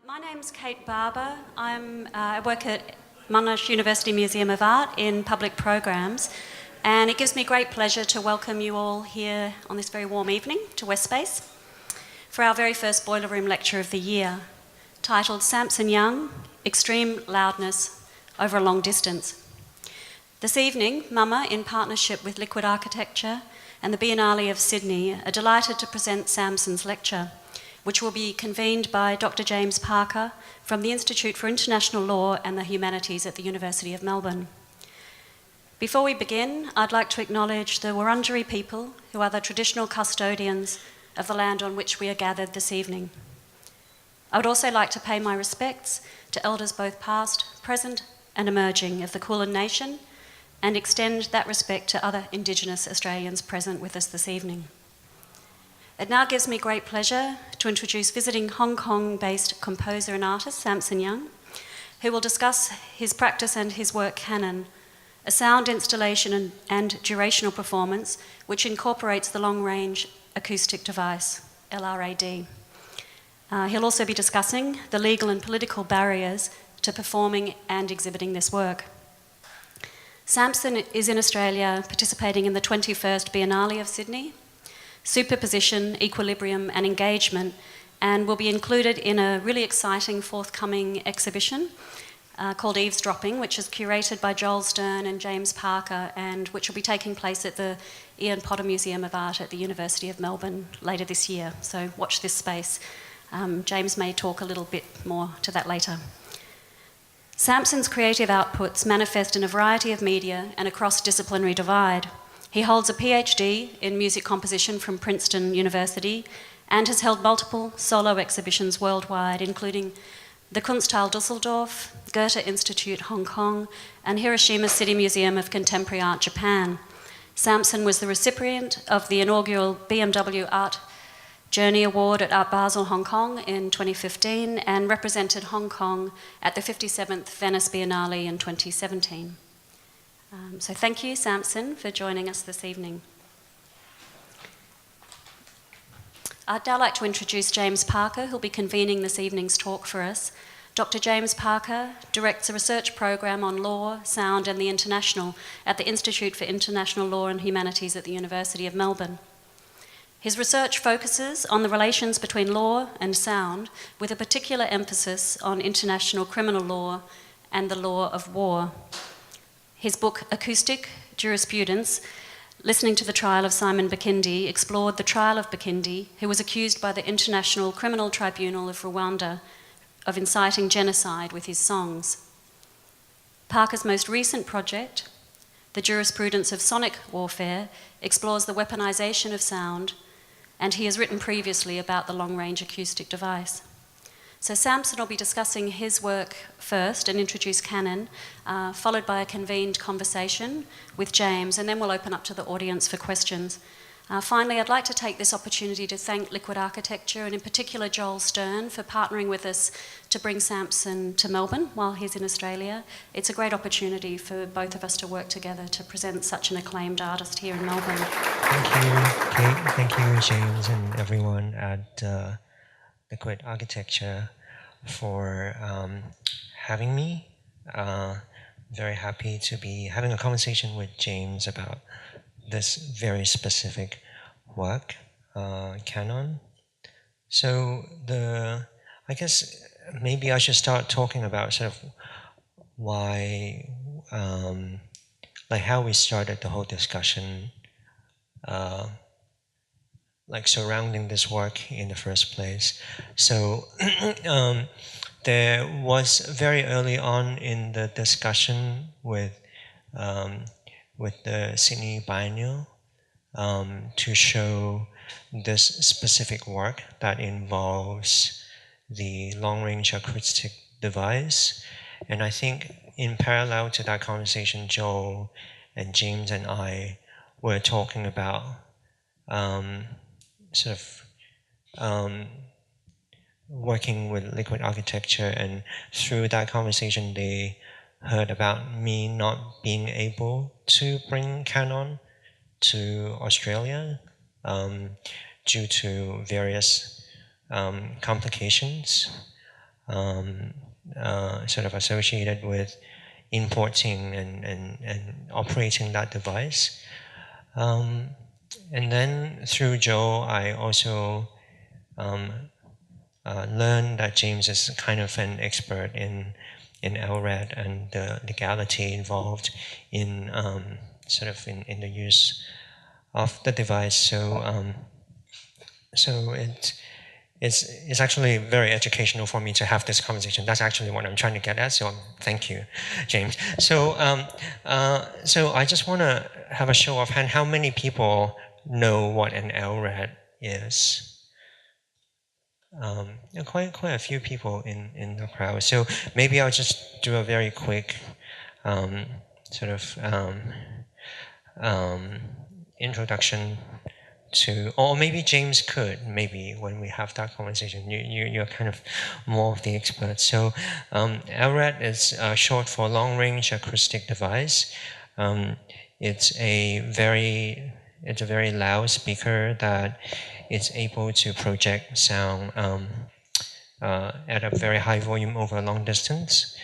My name's Kate Barber. I work at Monash University Museum of Art in public programs, and it gives me great pleasure to welcome you all here on this very warm evening to West Space for our very first Boiler Room lecture of the year, titled Samson Young, Extreme Loudness Over a Long Distance. This evening, MUMA, in partnership with Liquid Architecture and the Biennale of Sydney, are delighted to present Samson's lecture, which will be convened by Dr. James Parker from the Institute for International Law and the Humanities at the University of Melbourne. Before we begin, I'd like to acknowledge the Wurundjeri people, who are the traditional custodians of the land on which we are gathered this evening. I would also like to pay my respects to elders both past, present and emerging of the Kulin Nation, and extend that respect to other Indigenous Australians present with us this evening. It now gives me great pleasure to introduce visiting Hong Kong-based composer and artist Samson Young, who will discuss his practice and his work Canon, a sound installation and durational performance which incorporates the Long Range Acoustic Device, LRAD. He'll also be discussing the legal and political barriers to performing and exhibiting this work. Samson is in Australia participating in the 21st Biennale of Sydney, Superposition, Equilibrium and Engagement, and will be included in a really exciting forthcoming exhibition called Eavesdropping, which is curated by Joel Stern and James Parker, and which will be taking place at the Ian Potter Museum of Art at the University of Melbourne later this year. So watch this space. James may talk a little bit more to that later. Samson's creative outputs manifest in a variety of media and a cross-disciplinary divide. He holds a PhD in music composition from Princeton University and has held multiple solo exhibitions worldwide, including the Kunsthalle Düsseldorf, Goethe Institute Hong Kong, and Hiroshima City Museum of Contemporary Art Japan. Samson was the recipient of the inaugural BMW Art Journey Award at Art Basel Hong Kong in 2015 and represented Hong Kong at the 57th Venice Biennale in 2017. So thank you, Samson, for joining us this evening. I'd now like to introduce James Parker, who'll be convening this evening's talk for us. Dr. James Parker directs a research program on law, sound and the international at the Institute for International Law and Humanities at the University of Melbourne. His research focuses on the relations between law and sound, with a particular emphasis on international criminal law and the law of war. His book, Acoustic Jurisprudence, Listening to the Trial of Simon Bakindi, explored the trial of Bakindi, who was accused by the International Criminal Tribunal of Rwanda of inciting genocide with his songs. Parker's most recent project, The Jurisprudence of Sonic Warfare, explores the weaponization of sound, and he has written previously about the Long Range Acoustic Device. So Samson will be discussing his work first and introduce Canon, followed by a convened conversation with James, and then we'll open up to the audience for questions. Finally, I'd like to take this opportunity to thank Liquid Architecture, and in particular Joel Stern, for partnering with us to bring Samson to Melbourne while he's in Australia. It's a great opportunity for both of us to work together to present such an acclaimed artist here in Melbourne. Thank you, Kate. Thank you, James, and everyone at Liquid Architecture for having me. Very happy to be having a conversation with James about this very specific work, Canon. So I guess maybe I should start talking about sort of why, like how we started the whole discussion like surrounding this work in the first place. So there was very early on in the discussion with the Sydney Biennale to show this specific work that involves the Long Range Acoustic Device. And I think in parallel to that conversation, Joel and James and I were talking about sort of working with Liquid Architecture, and through that conversation they heard about me not being able to bring Canon to Australia due to various complications. sort of associated with importing and operating that device. And then through Joe, I also learned that James is kind of an expert in LRAD and the legality involved in sort of in the use of the device. So it's actually very educational for me to have this conversation. That's actually what I'm trying to get at. So thank you, James. So so I just want to have a show of hand. How many people know what an LRAD is? Quite a few people in the crowd. So maybe I'll just do a very quick sort of introduction to, or maybe James could, maybe when we have that conversation. You're kind of more of the expert. So LRAD is short for Long Range Acoustic Device. It's a very loud speaker that is able to project sound at a very high volume over a long distance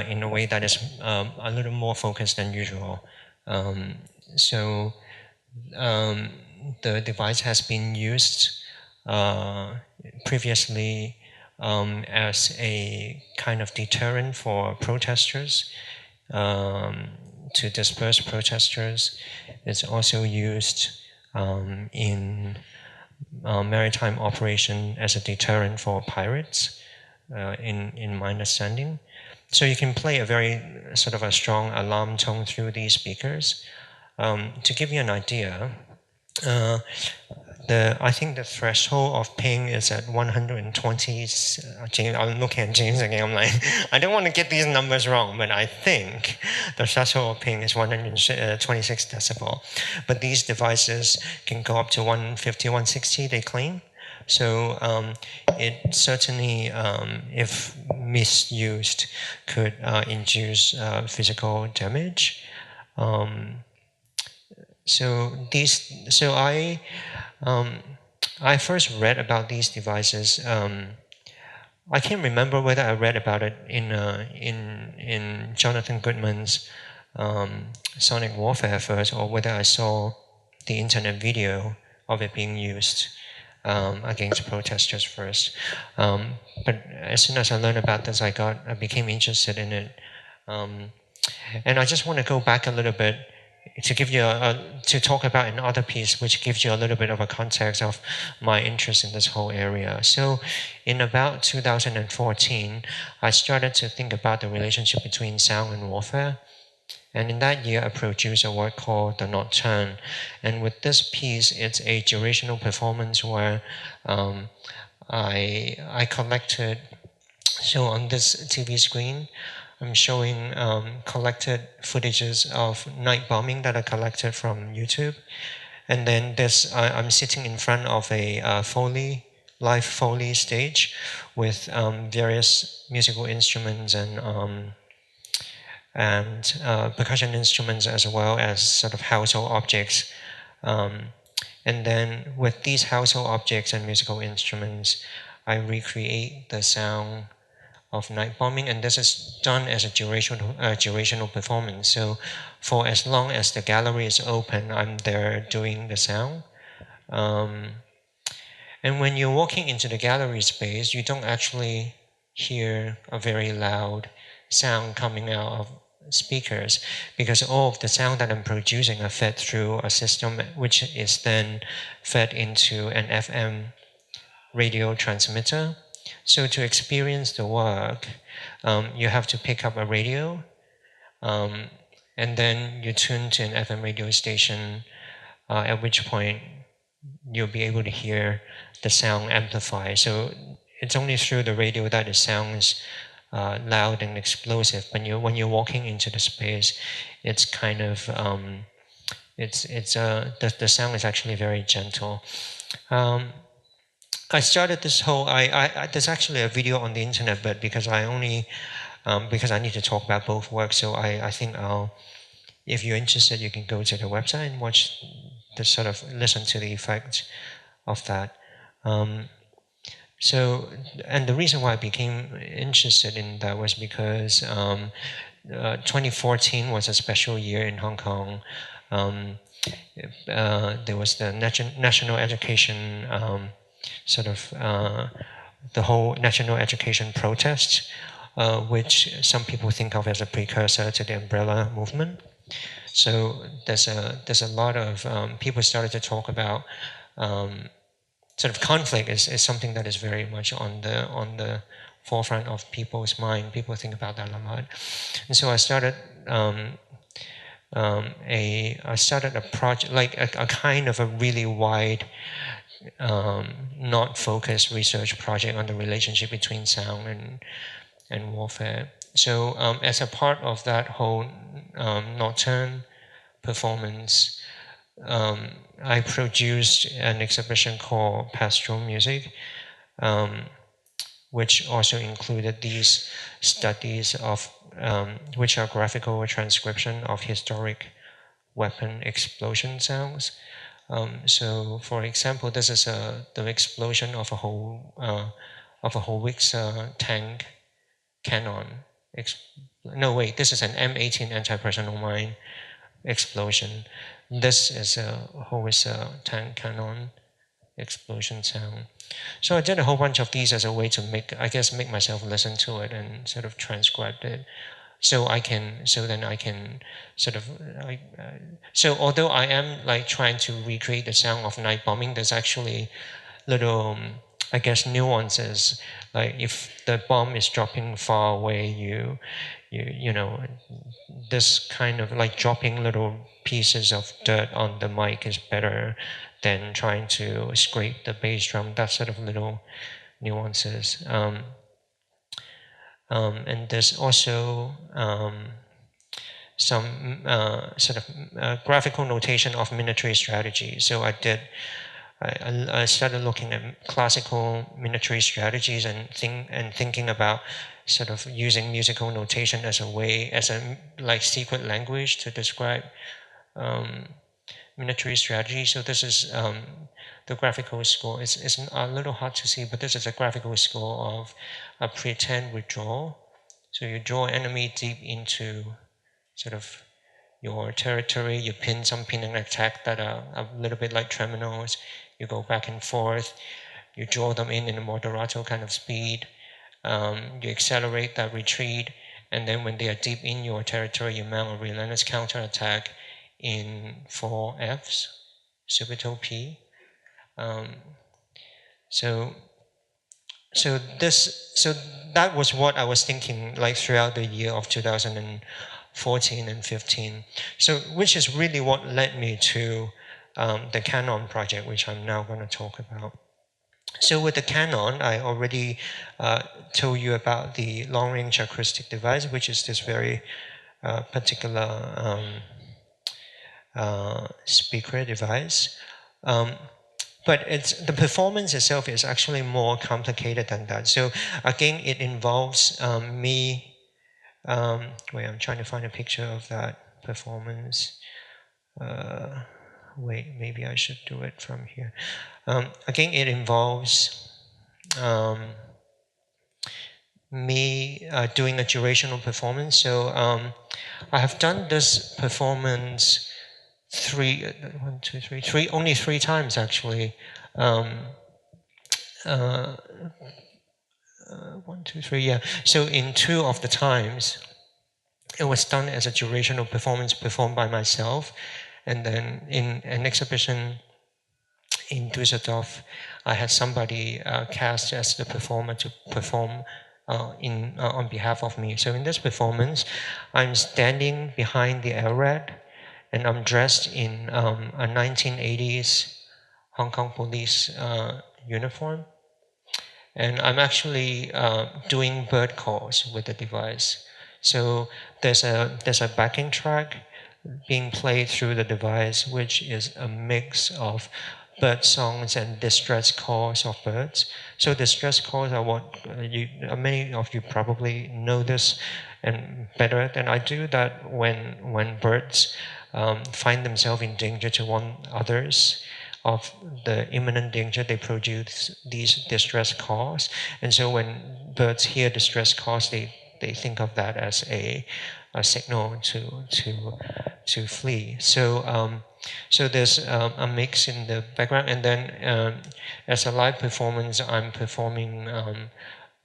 in a way that is a little more focused than usual. So the device has been used previously as a kind of deterrent for protesters, to disperse protesters. It's also used in maritime operation as a deterrent for pirates, in my understanding. So you can play a very sort of a strong alarm tone through these speakers. To give you an idea, I think the threshold of ping is at 120. James, I'm looking at James again. I'm like, I don't want to get these numbers wrong, but I think the threshold of ping is 126 decibel. But these devices can go up to 150, 160. They claim. So it certainly, if misused, could induce physical damage. So I first read about these devices. I can't remember whether I read about it in Jonathan Goodman's Sonic Warfare first, or whether I saw the internet video of it being used against protesters first. But as soon as I learned about this, I became interested in it, and I just want to go back a little bit to give you to talk about another piece which gives you a little bit of a context of my interest in this whole area. So in about 2014, I started to think about the relationship between sound and warfare. And in that year, I produced a work called The Nocturne. And with this piece, it's a durational performance where I collected, so on this TV screen, I'm showing collected footages of night bombing that I collected from YouTube. And then I'm sitting in front of a live Foley stage with various musical instruments and percussion instruments, as well as sort of household objects. And then with these household objects and musical instruments, I recreate the sound of night bombing, and this is done as a durational performance. So for as long as the gallery is open, I'm there doing the sound. And when you're walking into the gallery space, you don't actually hear a very loud sound coming out of speakers, because all of the sound that I'm producing are fed through a system which is then fed into an FM radio transmitter. So to experience the work, you have to pick up a radio, and then you tune to an FM radio station, at which point you'll be able to hear the sound amplify. So it's only through the radio that it sounds loud and explosive. But when you're walking into the space, it's kind of the sound is actually very gentle. I started this whole. There's actually a video on the internet, but because I need to talk about both works, so I think if you're interested, you can go to the website and watch the sort of listen to the effect of that. So, and the reason why I became interested in that was because 2014 was a special year in Hong Kong. There was the national education the whole national education protest, which some people think of as a precursor to the umbrella movement. So there's a lot of people started to talk about sort of conflict is something that is very much on the forefront of people's mind. People think about that a lot, and so I started a project, like a kind of a really wide, not focused research project on the relationship between sound and warfare. So as a part of that whole nocturne performance, I produced an exhibition called Pastoral Music, which also included these studies of which are graphical transcription of historic weapon explosion sounds. So, for example, this is the explosion of a howitzer tank Canon. No, wait, this is an M18 anti-personnel mine explosion. This is a howitzer tank Canon explosion sound. So I did a whole bunch of these as a way to make myself listen to it and sort of transcribe it. So then I can sort of, so although I am like trying to recreate the sound of night bombing, there's actually little, nuances. Like if the bomb is dropping far away, you know, this kind of like dropping little pieces of dirt on the mic is better than trying to scrape the bass drum. That sort of little nuances. And there's also some graphical notation of military strategy. So I started looking at classical military strategies and thinking about sort of using musical notation as a like secret language to describe military strategy. So this is the graphical score. It's a little hard to see, but this is a graphical score of a pretend withdrawal. So you draw enemy deep into sort of your territory, you pin some pinning attack that are a little bit like treminoes, you go back and forth, you draw them in a moderato kind of speed, you accelerate that retreat, and then when they are deep in your territory, you mount a relentless counterattack in 4 Fs, subito P. So that was what I was thinking like throughout the year of 2014 and 15. So which is really what led me to the Canon project, which I'm now going to talk about. So with the Canon, I already told you about the Long Range Acoustic Device, which is this very particular speaker device. But the performance itself is actually more complicated than that. So again, it involves me. Wait, I'm trying to find a picture of that performance. Wait, maybe I should do it from here. Again, it involves me doing a durational performance. So I have done this performance only three times actually. 1, 2, 3, yeah. So in 2 of the times, it was done as a durational performance performed by myself. And then in an exhibition in Düsseldorf, I had somebody cast as the performer to perform on behalf of me. So in this performance, I'm standing behind the LRAD, and I'm dressed in a 1980s Hong Kong police uniform. And I'm actually doing bird calls with the device. So there's a backing track being played through the device, which is a mix of bird songs and distress calls of birds. So distress calls are what many of you probably know this and better than I do, that when birds find themselves in danger to warn others, of the imminent danger, they produce these distress calls. And so when birds hear distress calls, they think of that as a signal to flee. So so there's a mix in the background, and then as a live performance, I'm performing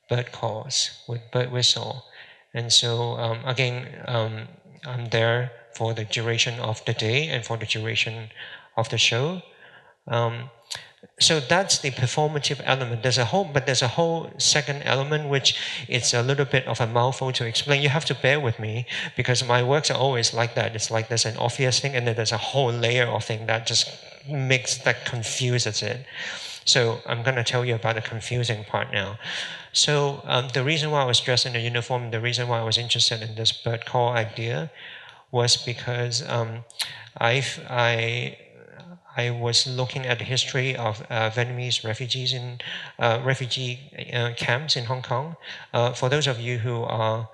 bird calls with bird whistle. And so again, I'm there for the duration of the day and for the duration of the show. So that's the performative element. There's a whole second element which it's a little bit of a mouthful to explain. You have to bear with me because my works are always like that. It's like there's an obvious thing and then there's a whole layer of thing that just confuses it. So I'm going to tell you about the confusing part now. So the reason why I was dressed in a uniform, the reason why I was interested in this bird call idea was because I was looking at the history of Vietnamese refugees in refugee camps in Hong Kong. For those of you who are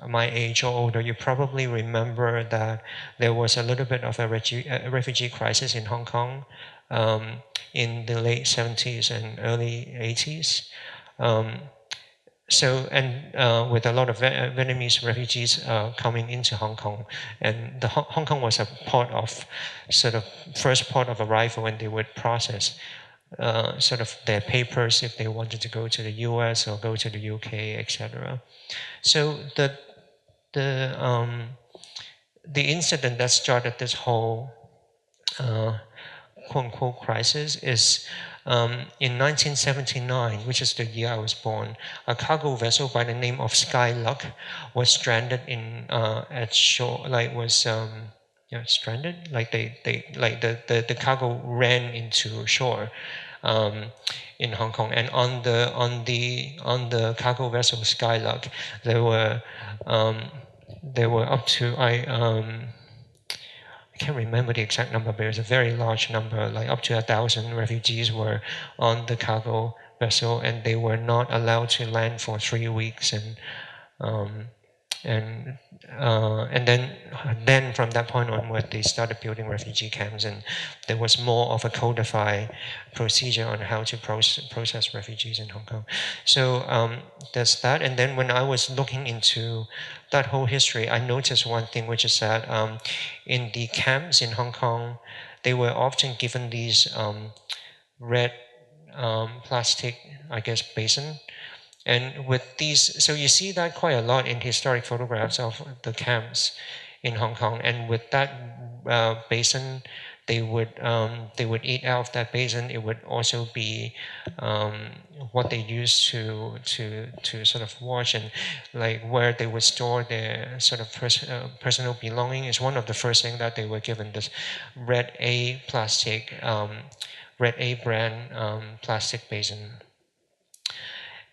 my age or older, you probably remember that there was a little bit of a refugee crisis in Hong Kong in the late 70s and early 80s. With a lot of Vietnamese refugees coming into Hong Kong, and Hong Kong was a port of first port of arrival, when they would process sort of their papers if they wanted to go to the US or go to the UK, etc. So the incident that started this whole quote-unquote crisis is in 1979, which is the year I was born. A cargo vessel by the name of Skyluck was stranded in at shore. Stranded. Like the cargo ran into shore in Hong Kong, and on the cargo vessel Skyluck, there were up to I can't remember the exact number, but it was a very large number, like up to 1,000 refugees were on the cargo vessel, and they were not allowed to land for 3 weeks. And then from that point onward, they started building refugee camps, and there was more of a codified procedure on how to process refugees in Hong Kong. So there's that. And then when I was looking into that whole history, I noticed one thing, which is that in the camps in Hong Kong, they were often given these red plastic, I guess, basin. And with these, so you see that quite a lot in historic photographs of the camps in Hong Kong. And with that basin, they would eat out of that basin. It would also be what they used to sort of wash, and like where they would store their sort of personal belonging is one of the first things that they were given, this Red A plastic, Red A brand plastic basin.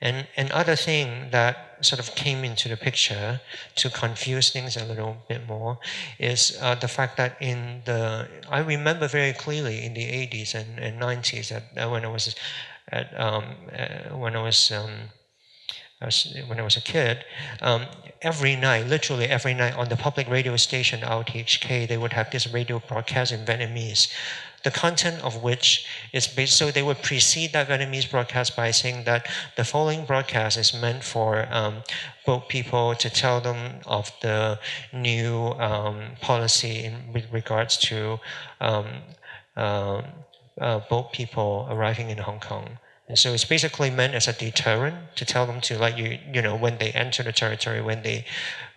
And another thing that sort of came into the picture to confuse things a little bit more is the fact that I remember very clearly in the 80s and 90s that when I was a kid, every night, literally every night on the public radio station RTHK, they would have this radio broadcast in Vietnamese, the content of which is based, so they would precede that Vietnamese broadcast by saying that the following broadcast is meant for boat people, to tell them of the new policy with regards to boat people arriving in Hong Kong. And so it's basically meant as a deterrent to tell them to, like, when they enter the territory, when they,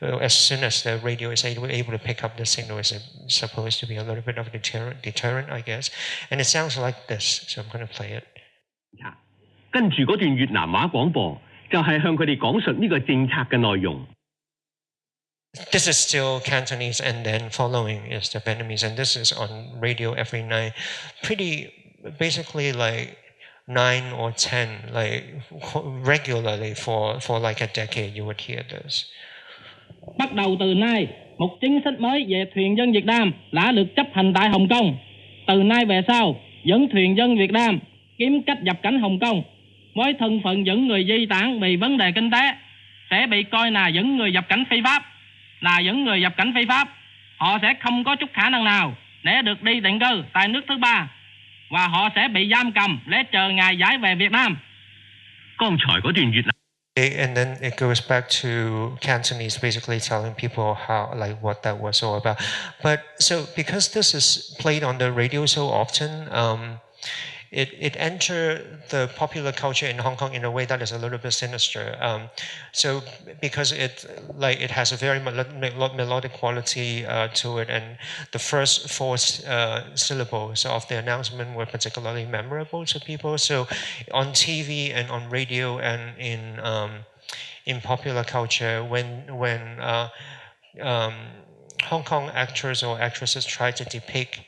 as soon as the radio is able to pick up the signal, it's supposed to be a little bit of a deterrent, I guess. And it sounds like this, so I'm going to play it. 跟住嗰段越南話廣播，就係向佢哋講述呢個政策嘅內容。 This is still Cantonese, and then following is the Vietnamese, and this is on radio every night, pretty basically like 9 or 10, like regularly for like a decade, you would hear this. Bắt đầu từ nay, một chính sách mới về thuyền dân Việt Nam đã được chấp hành tại Hồng Kông. Từ nay về sau, những thuyền dân Việt Nam kiếm cách nhập cảnh Hồng Kông với thân phận những người di tản vì vấn đề kinh tế sẽ bị coi là những người nhập cảnh phi pháp, Họ sẽ không có chút khả năng nào để được đi định cư tại nước thứ ba và họ sẽ bị giam cầm để chờ ngày giải về Việt Nam. 剛才嗰段越南 And then it goes back to Cantonese, basically telling people how, like, what that was all about. But so because this is played on the radio so often, it entered the popular culture in Hong Kong in a way that is a little bit sinister. So because it has a very melodic quality to it, and the first four syllables of the announcement were particularly memorable to people. So on TV and on radio and in popular culture, when Hong Kong actors or actresses try to depict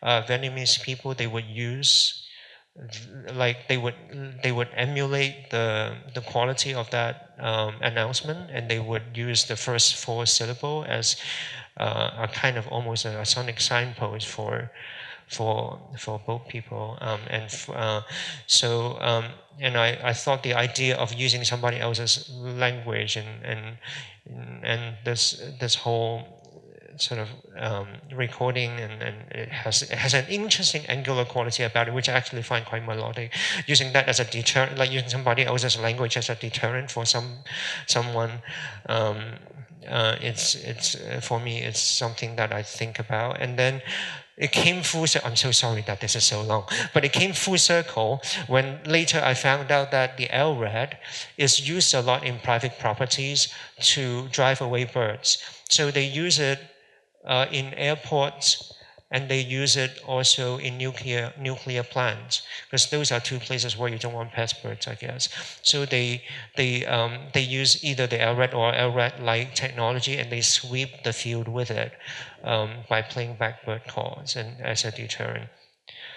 Vietnamese people, they would use they would emulate the quality of that announcement, and they would use the first four syllable as a kind of almost a sonic signpost for both people, and I thought the idea of using somebody else's language and this whole sort of recording and it has an interesting angular quality about it, which I actually find quite melodic. Using that as a deterrent, like using somebody else's language as a deterrent for someone, it's for me, it's something that I think about. And then it came full circle. I'm so sorry that this is so long, but it came full circle when later I found out that the LRAD is used a lot in private properties to drive away birds. So they use it in airports, and they use it also in nuclear plants, because those are two places where you don't want pest birds, I guess. So they use either the LRAD or LRAD-like technology, and they sweep the field with it by playing back bird calls and as a deterrent.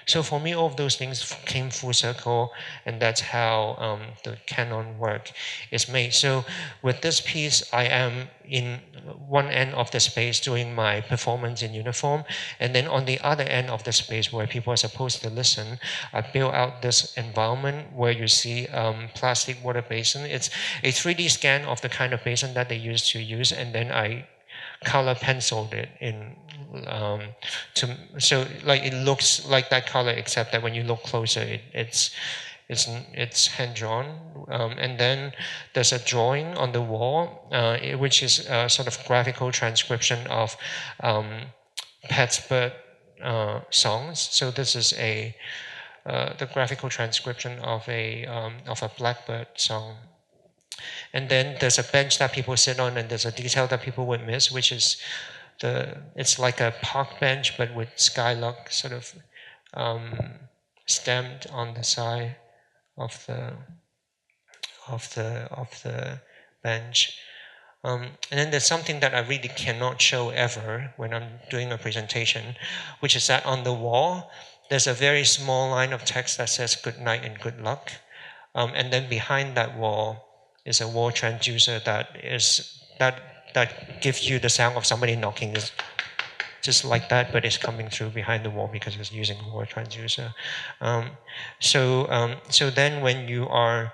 So for me, all of those things came full circle, and that's how the Canon work is made. So with this piece, I am in one end of the space doing my performance in uniform, and then on the other end of the space where people are supposed to listen, I build out this environment where you see plastic water basin. It's a 3D scan of the kind of basin that they used to use, and then I color penciled it in so like it looks like that color, except that when you look closer, it's hand drawn, and then there's a drawing on the wall, which is a sort of graphical transcription of pet bird songs. So this is the graphical transcription of a blackbird song. And then there's a bench that people sit on, and there's a detail that people would miss, which is it's like a park bench, but with skylark sort of stamped on the side of the bench. And then there's something that I really cannot show ever when I'm doing a presentation, which is that on the wall, there's a very small line of text that says good night and good luck. And then behind that wall is a wall transducer that gives you the sound of somebody knocking, just like that, but it's coming through behind the wall because it's using a wall transducer. So then when you are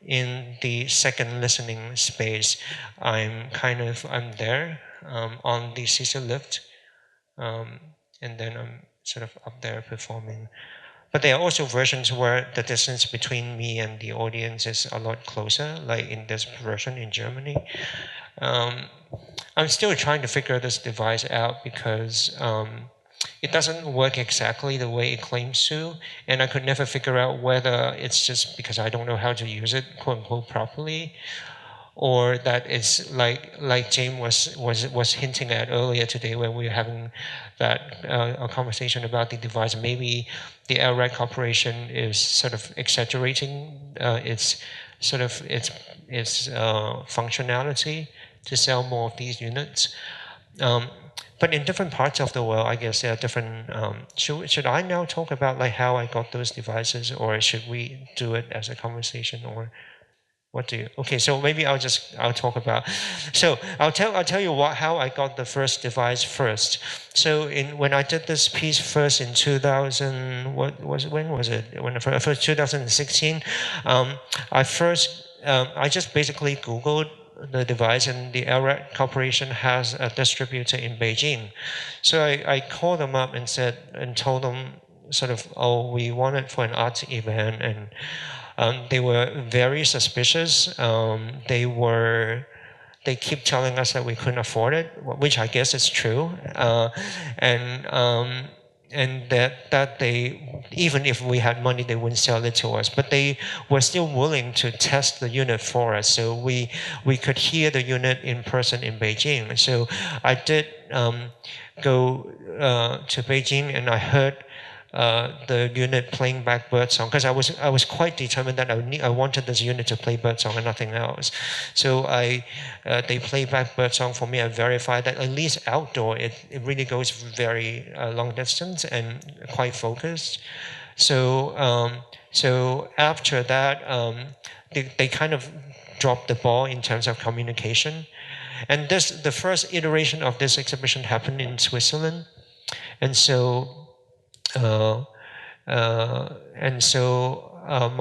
in the second listening space, I'm there on the scissor lift, and then I'm sort of up there performing. But there are also versions where the distance between me and the audience is a lot closer, like in this version in Germany. I'm still trying to figure this device out because it doesn't work exactly the way it claims to, and I could never figure out whether it's just because I don't know how to use it, quote unquote, properly, or that it's like James was hinting at earlier today when we were having that a conversation about the device. Maybe the LRAD Corporation is sort of exaggerating its functionality to sell more of these units. But in different parts of the world, I guess there are different. Should I now talk about like how I got those devices, or should we do it as a conversation, or what do you? Okay, so maybe I'll talk about. So I'll tell you how I got the first device first. So when I did this piece first in 2000, when was it? When first 2016, I just basically Googled the device, and the LRAD Corporation has a distributor in Beijing. So I called them up and told them sort of, oh, we want it for an art event, and they were very suspicious. They keep telling us that we couldn't afford it, which I guess is true, and that they, even if we had money, they wouldn't sell it to us. But they were still willing to test the unit for us, so we could hear the unit in person in Beijing. So I did go to Beijing, and I heard the unit playing back birdsong, because I was quite determined that I wanted this unit to play birdsong and nothing else. So they played back birdsong for me. I verified that at least outdoor it really goes very long distance and quite focused. So after that, they kind of dropped the ball in terms of communication. And the first iteration of this exhibition happened in Switzerland, and so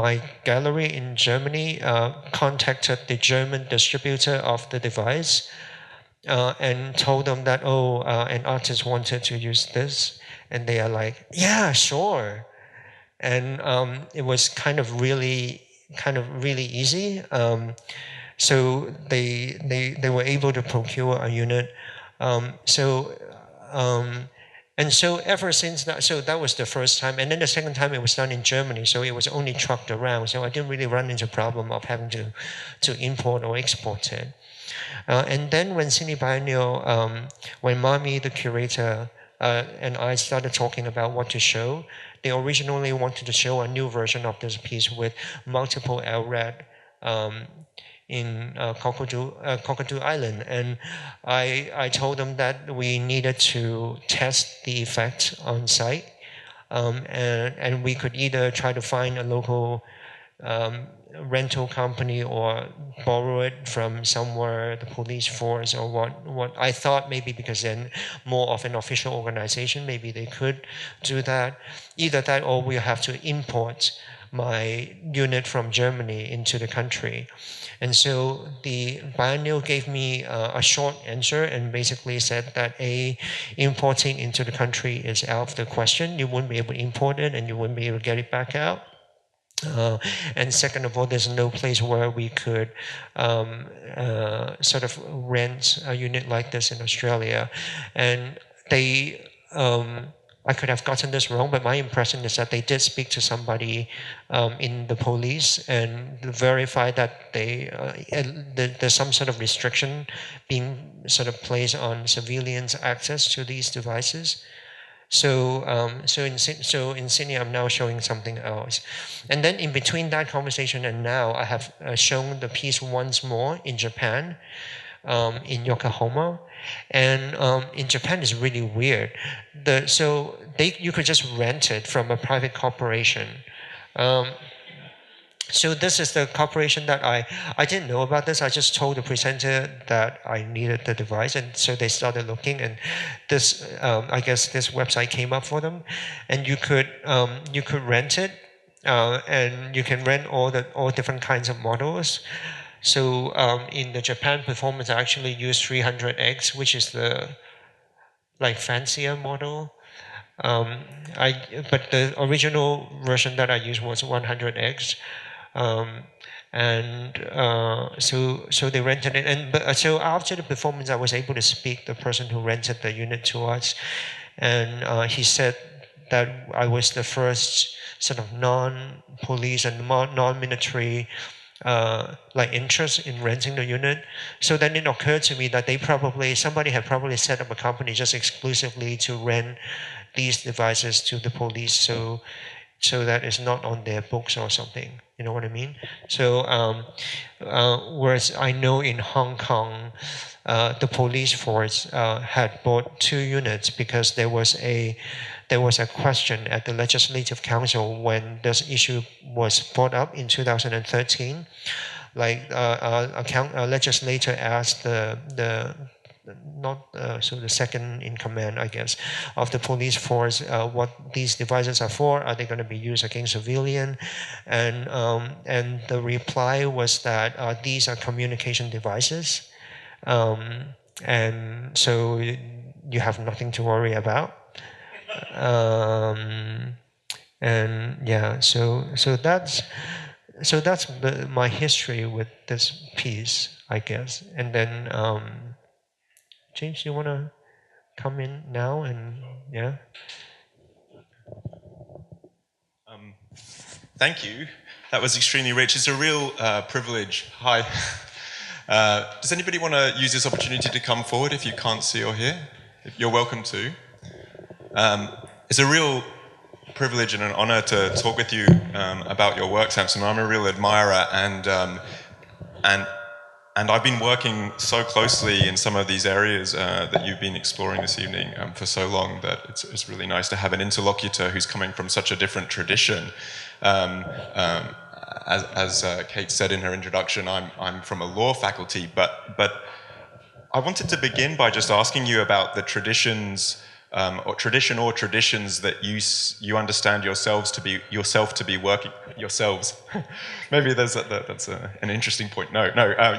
my gallery in Germany contacted the German distributor of the device and told them that, an artist wanted to use this, and they are like, yeah, sure. And it was kind of really easy. So they were able to procure a unit. And so ever since that, so that was the first time. And then the second time it was done in Germany, so it was only trucked around. So I didn't really run into the problem of having to import or export it. And then when Sydney Biennale, when Mami, the curator, and I started talking about what to show, they originally wanted to show a new version of this piece with multiple LRAD in Cockatoo Island, and I told them that we needed to test the effect on site, and we could either try to find a local rental company or borrow it from somewhere, the police force or what. I thought maybe because they're more of an official organization, maybe they could do that. Either that or we have to import my unit from Germany into the country. And so the Biennale gave me a short answer and basically said that importing into the country is out of the question. You wouldn't be able to import it and you wouldn't be able to get it back out. And second of all, there's no place where we could sort of rent a unit like this in Australia. And they, I could have gotten this wrong, but my impression is that they did speak to somebody in the police and verify that there's some sort of restriction being sort of placed on civilians' access to these devices. So in Sydney, I'm now showing something else. And then in between that conversation and now, I have shown the piece once more in Japan, in Yokohama. And in Japan is really weird. You could just rent it from a private corporation. So this is the corporation that I didn't know about this. I just told the presenter that I needed the device, and so they started looking. And this, I guess, this website came up for them, and you could rent it, and you can rent all different kinds of models. So in the Japan performance, I actually used 300X, which is the fancier model. But the original version that I used was 100X. So they rented it, so after the performance, I was able to speak the person who rented the unit to us, and he said that I was the first sort of non-police and non-military interest in renting the unit. So then it occurred to me that somebody had probably set up a company just exclusively to rent these devices to the police, so that it's not on their books or something. You know what I mean? So whereas I know in Hong Kong, the police force had bought 2 units because there was a question at the Legislative Council when this issue was brought up in 2013. A legislator asked the so the second in command, I guess, of the police force, what these devices are for. Are they going to be used against civilian? And the reply was that these are communication devices, and so you have nothing to worry about. And yeah, so that's my history with this piece, I guess. And then James, you want to come in now? And yeah. Thank you. That was extremely rich. It's a real privilege. Hi. Does anybody want to use this opportunity to come forward if you can't see or hear? You're welcome to. It's a real privilege and an honor to talk with you about your work, Samson. I'm a real admirer, and I've been working so closely in some of these areas that you've been exploring this evening for so long that it's really nice to have an interlocutor who's coming from such a different tradition. As Kate said in her introduction, I'm from a law faculty, but I wanted to begin by just asking you about the traditions or traditions that you understand yourself to be working yourselves. Maybe that's an interesting point. No,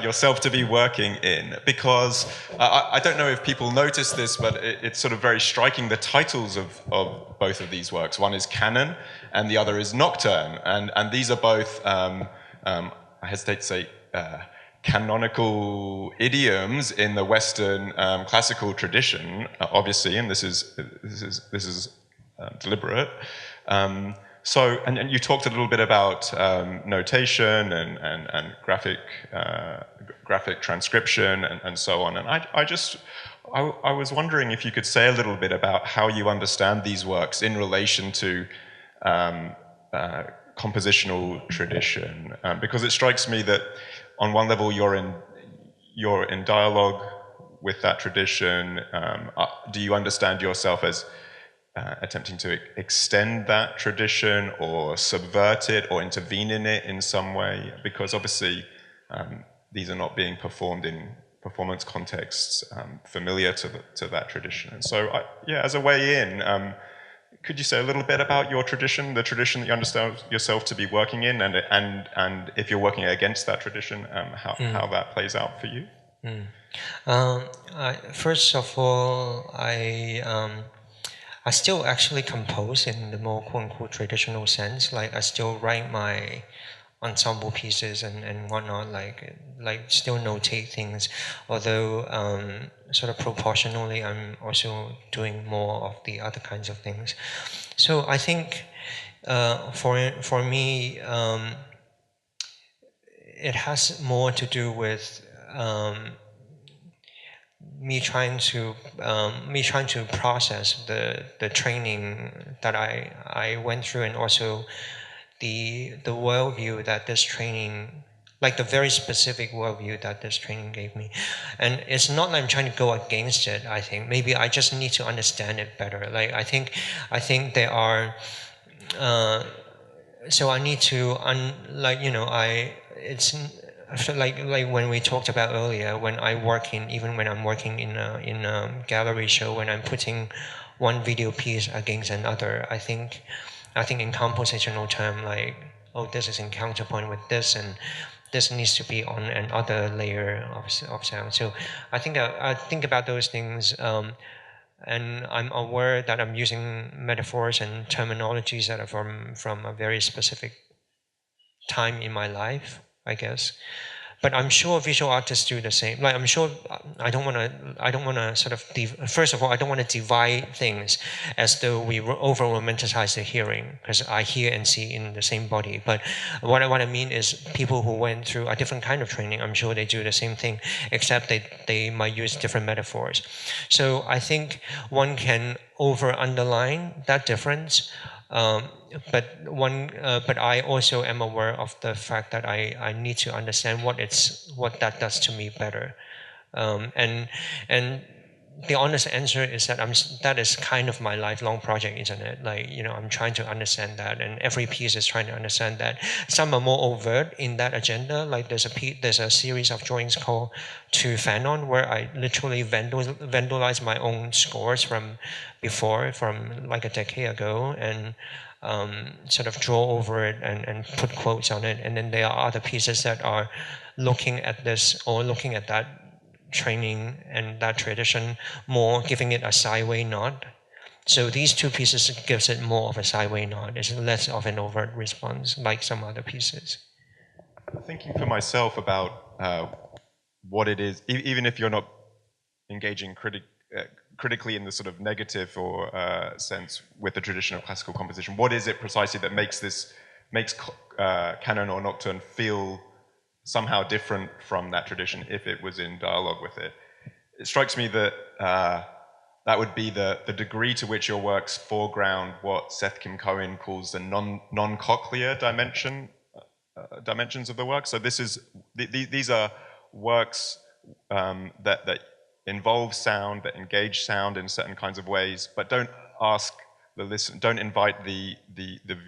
yourself to be working in, because I don't know if people notice this, but it's sort of very striking. The titles of both of these works. One is Canon, and the other is Nocturne, and these are both I hesitate to say. Canonical idioms in the Western classical tradition, obviously, and this is deliberate. So, and you talked a little bit about notation and graphic transcription and so on. And I was wondering if you could say a little bit about how you understand these works in relation to compositional tradition, because it strikes me that on one level you're in dialogue with that tradition. Do you understand yourself as attempting to extend that tradition or subvert it or intervene in it in some way? Because obviously these are not being performed in performance contexts familiar to that tradition. And so, as a way in, could you say a little bit about your tradition, the tradition that you understand yourself to be working in, and if you're working against that tradition, how that plays out for you? First of all, I still actually compose in the more quote-unquote traditional sense. Like, I still write my ensemble pieces and whatnot, like still notate things, although sort of proportionally I'm also doing more of the other kinds of things. So I think for me it has more to do with me trying to process the training that I went through, and also the worldview that this training, like the very specific worldview that this training gave me. And it's not that I'm trying to go against it. I think maybe I just need to understand it better. Like I think there are. So I need to it's like when we talked about earlier, when I'm working in a gallery show, when I'm putting one video piece against another, I think in compositional term, like, oh, this is in counterpoint with this, and this needs to be on another layer of sound. So I think about those things, and I'm aware that I'm using metaphors and terminologies that are from a very specific time in my life, I guess. But I'm sure visual artists do the same. Like, I'm sure I don't want to sort of first of all, I don't want to divide things as though we over romanticize the hearing, because I hear and see in the same body. But what I mean is, people who went through a different kind of training, I'm sure they do the same thing, except they might use different metaphors. So I think one can underline that difference. But I also am aware of the fact that I need to understand what that does to me better, and the honest answer is that that is kind of my lifelong project, isn't it? Like, I'm trying to understand that, and every piece is trying to understand that. Some are more overt in that agenda. Like there's a series of drawings called To Venom, where I literally vandalize my own scores from before, from like a decade ago, and sort of draw over it and put quotes on it. And then there are other pieces that are looking at this or looking at that training and that tradition more, giving it a sideway nod. So these two pieces gives it more of a sideway nod. It's less of an overt response like some other pieces. Thinking for myself about what it is, even if you're not engaging critically in the sort of negative or sense with the tradition of classical composition, what is it precisely that makes Canon or Nocturne feel somehow different from that tradition if it was in dialogue with it? It strikes me that that would be the degree to which your works foreground what Seth Kim Cohen calls the non-Cochlea dimensions of the work. So these are works that involve sound, that engage sound in certain kinds of ways, but don't invite the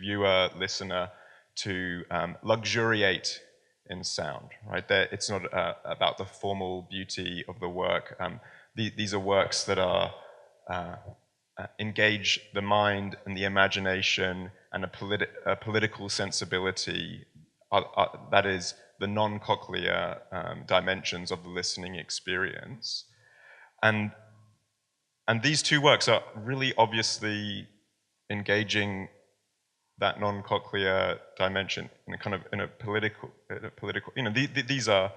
viewer, listener to luxuriate in sound, right? It's not about the formal beauty of the work. These are works that are engage the mind and the imagination and a political sensibility. That is the non-Cochlea dimensions of the listening experience. And these two works are really obviously engaging that non-Cochlea dimension in a political, these are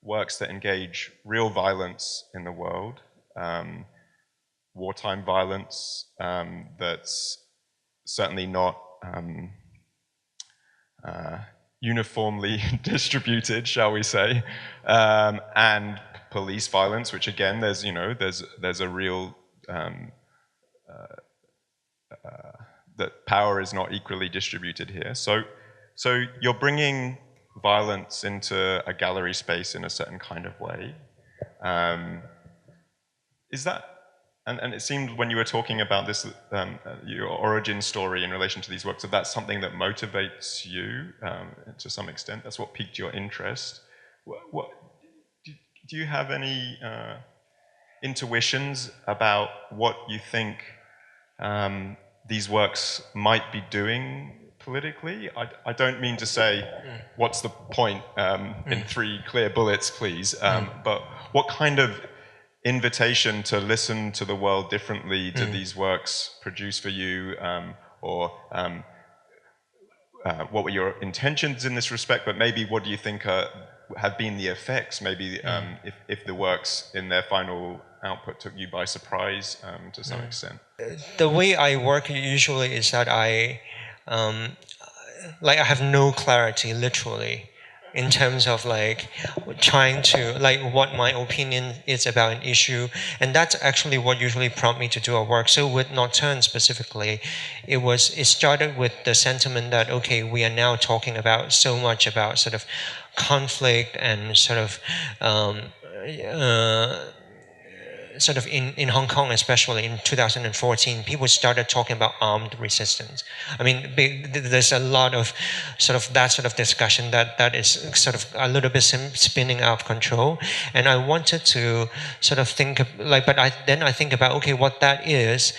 works that engage real violence in the world, wartime violence that's certainly not uniformly distributed, shall we say, and police violence, which again, there's a real that power is not equally distributed here. So you're bringing violence into a gallery space in a certain kind of way. Is that, and it seemed when you were talking about this, your origin story in relation to these works, that that's something that motivates you to some extent. That's what piqued your interest. Do you have any intuitions about what you think these works might be doing politically? I don't mean to say what's the point in 3 clear bullets, please, but what kind of invitation to listen to the world differently do these works produce for you, or what were your intentions in this respect, but maybe what do you think have been the effects, maybe if the works in their final output took you by surprise to some extent? The way I work usually is that I have no clarity, literally, in terms of trying to what my opinion is about an issue, and that's actually what usually prompts me to do a work. So with Nocturne specifically, it started with the sentiment that okay, we are now talking about so much about sort of conflict and sort of in Hong Kong, especially in 2014, people started talking about armed resistance. I mean, there's a lot of that sort of discussion that is sort of a little bit spinning out of control. And I wanted to sort of think but I think about, okay, what that is.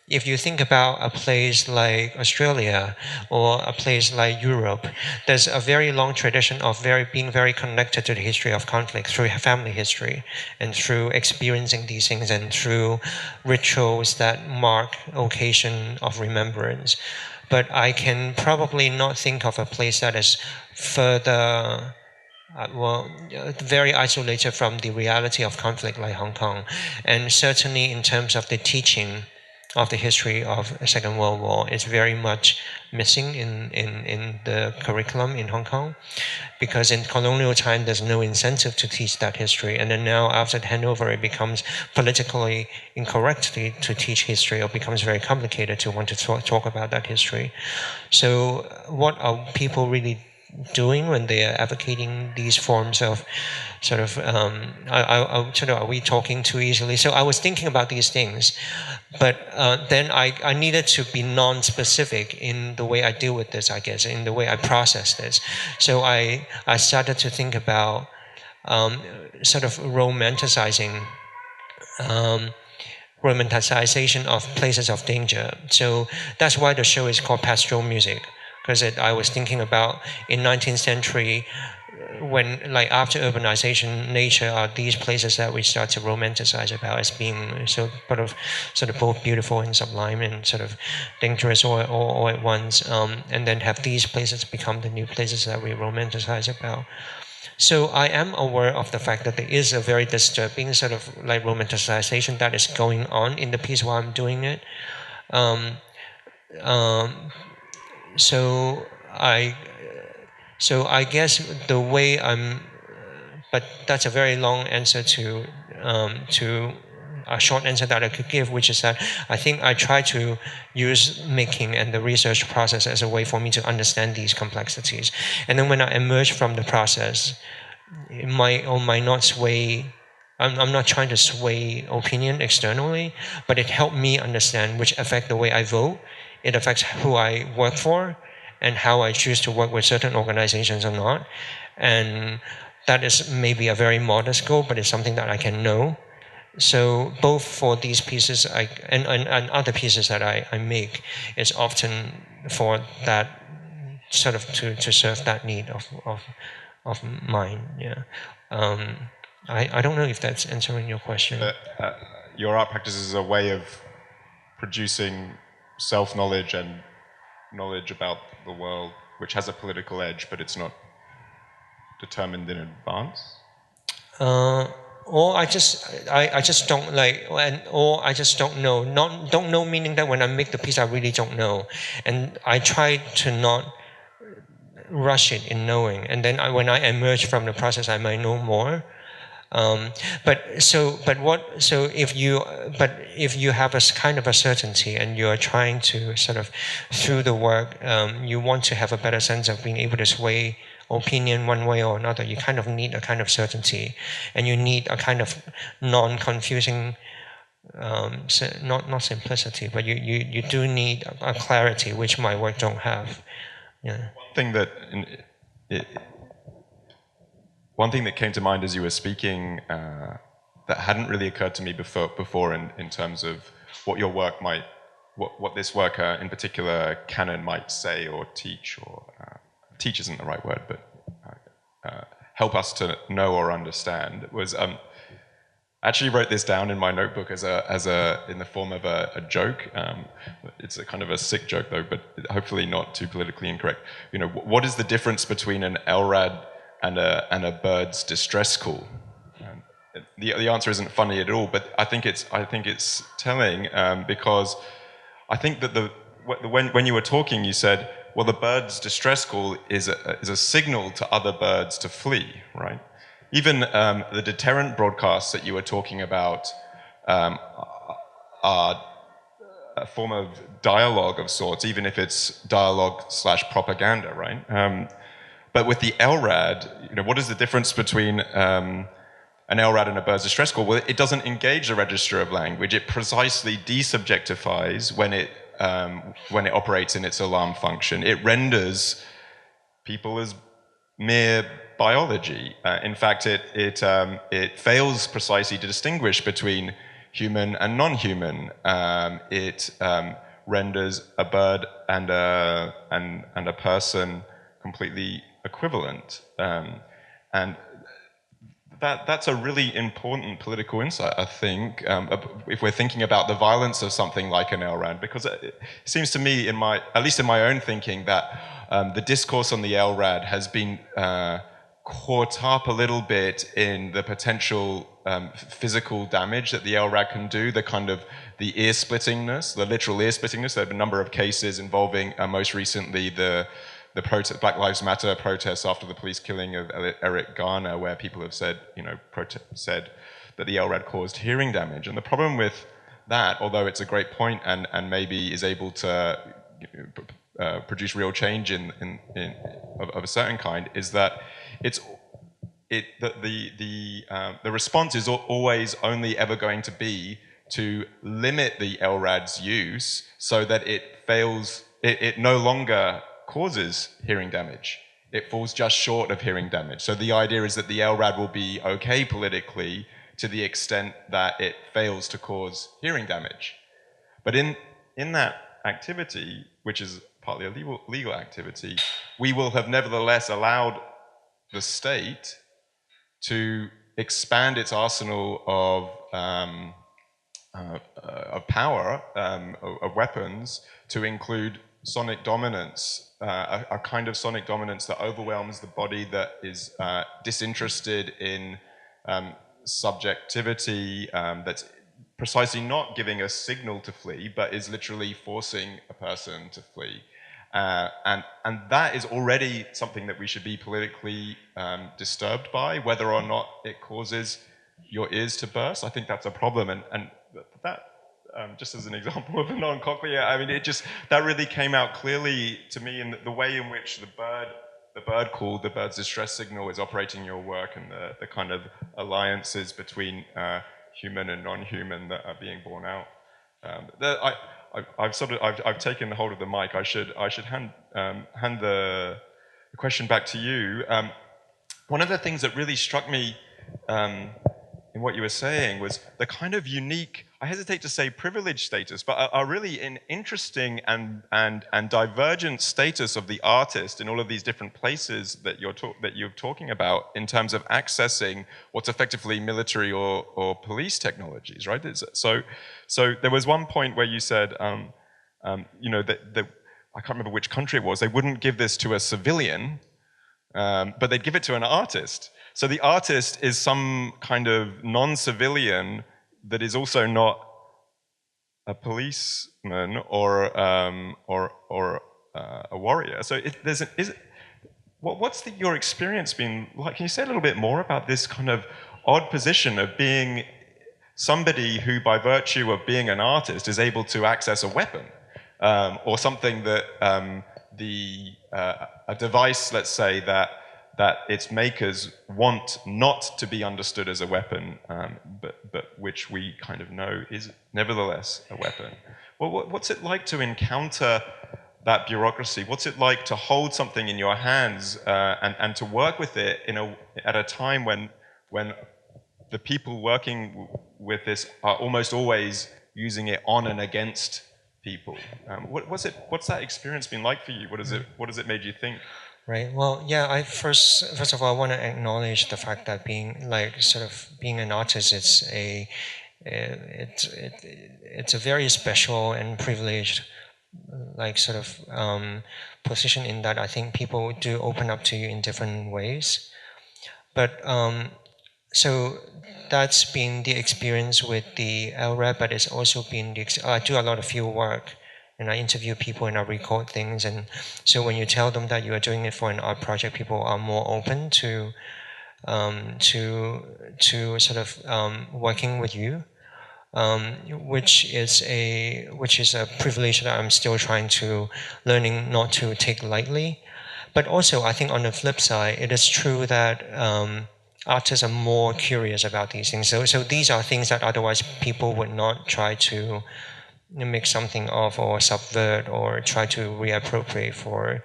If you think about a place like Australia or a place like Europe, there's a very long tradition of being very connected to the history of conflict through family history and through experiencing these things and through rituals that mark occasion of remembrance. But I can probably not think of a place that is further very isolated from the reality of conflict like Hong Kong. And certainly in terms of the teaching of the history of the Second World War is very much missing in the curriculum in Hong Kong, because in colonial time there's no incentive to teach that history, and then now after the handover it becomes politically incorrect to teach history, or becomes very complicated to want to talk about that history. So what are people really doing when they are advocating these forms of sort of, are we talking too easily? So I was thinking about these things, but then I needed to be non-specific in the way I deal with this, I guess, in the way I process this. So I started to think about sort of romanticization of places of danger. So that's why the show is called Pastoral Music, because I was thinking about in 19th century, when like after urbanization, nature are these places that we start to romanticize about as being sort of both beautiful and sublime and sort of dangerous all at once, and then have these places become the new places that we romanticize about. So I am aware of the fact that there is a very disturbing sort of like romanticization that is going on in the piece while I'm doing it. So I guess the way but that's a very long answer to a short answer that I could give, which is that I think I try to use making and the research process as a way for me to understand these complexities. And then when I emerge from the process, it might or might not sway. I'm not trying to sway opinion externally, but it helped me understand which affect the way I vote. It affects who I work for and how I choose to work with certain organizations or not. And that is maybe a very modest goal, but it's something that I can know. So both for these pieces and other pieces that I make, it's often for that sort of to serve that need of mine. Yeah. I don't know if that's answering your question. Your art practice is a way of producing self-knowledge and knowledge about the world, which has a political edge, but it's not determined in advance. Or I just don't like, or I just don't know. Don't know meaning that when I make the piece, I really don't know, and I try to not rush it in knowing, and then when I emerge from the process, I might know more. But if you have a kind of a certainty and you are trying to sort of through the work, you want to have a better sense of being able to sway opinion one way or another. You kind of need a kind of certainty, and you need a kind of non-confusing, not simplicity, but you do need a clarity which my work don't have. Yeah. One thing that came to mind as you were speaking that hadn't really occurred to me before in terms of what your work might, what this work in particular, Canon, might say or teach, or teach isn't the right word, but help us to know or understand, was I actually wrote this down in my notebook as in the form of a joke. It's a kind of a sick joke though, but hopefully not too politically incorrect. You know, what is the difference between an LRAD and a bird's distress call? The answer isn't funny at all, but I think it's telling, because I think that when you were talking, you said, well, the bird's distress call is a signal to other birds to flee, right? Even the deterrent broadcasts that you were talking about are a form of dialogue of sorts, even if it's dialogue/propaganda, right? But with the LRAD, you know, what is the difference between an LRAD and a bird's distress call? Well, it doesn't engage the register of language. It precisely desubjectifies when it operates in its alarm function. It renders people as mere biology. In fact, it fails precisely to distinguish between human and non-human. It renders a bird and a person completely equivalent, and that's a really important political insight, I think, if we're thinking about the violence of something like an LRAD, because it seems to me, at least in my own thinking, that the discourse on the LRAD has been caught up a little bit in the potential physical damage that the LRAD can do, the kind of the ear-splittingness, the literal ear-splittingness. There have been a number of cases involving, most recently, the Black Lives Matter protests after the police killing of Eric Garner, where people have said, said that the LRAD caused hearing damage. And the problem with that, although it's a great point and maybe is able to produce real change of a certain kind, is that the response is always only ever going to be to limit the LRAD's use so that it fails, it no longer causes hearing damage. It falls just short of hearing damage. So the idea is that the LRAD will be okay politically to the extent that it fails to cause hearing damage. But in that activity, which is partly a legal activity, we will have nevertheless allowed the state to expand its arsenal of power, of weapons, to include sonic dominance, a kind of sonic dominance that overwhelms the body, that is disinterested in subjectivity, that's precisely not giving a signal to flee, but is literally forcing a person to flee. And that is already something that we should be politically disturbed by, whether or not it causes your ears to burst. I think that's a problem, and that, just as an example of a non-cochlea, I mean, that really came out clearly to me in the way in which the bird call, the bird's distress signal, is operating your work, and the kind of alliances between human and non-human that are being borne out. I've taken hold of the mic. I should hand the question back to you. One of the things that really struck me in what you were saying was the kind of unique, I hesitate to say privileged status, but a really an interesting and divergent status of the artist in all of these different places that you're talking about, in terms of accessing what's effectively military or police technologies, right? So there was one point where you said, you know, that I can't remember which country it was, they wouldn't give this to a civilian, but they'd give it to an artist. So the artist is some kind of non-civilian that is also not a policeman or a warrior. So what's your experience been like? Can you say a little bit more about this kind of odd position of being somebody who, by virtue of being an artist, is able to access a weapon, or something that a device, let's say, that its makers want not to be understood as a weapon, but which we kind of know is nevertheless a weapon. Well, what's it like to encounter that bureaucracy? What's it like to hold something in your hands and to work with it at a time when the people working with this are almost always using it on and against people? What's that experience been like for you? What has it made you think? Right. Well, yeah. First of all, I want to acknowledge the fact that being an artist, it's a very special and privileged position, in that I think people do open up to you in different ways. But so that's been the experience with the LRAD, but it's also been I do a lot of field work. And I interview people and I record things, and so when you tell them that you are doing it for an art project, people are more open to working with you, which is a privilege that I'm still learning not to take lightly. But also, I think on the flip side, it is true that artists are more curious about these things. So these are things that otherwise people would not try to make something of, or subvert, or try to reappropriate for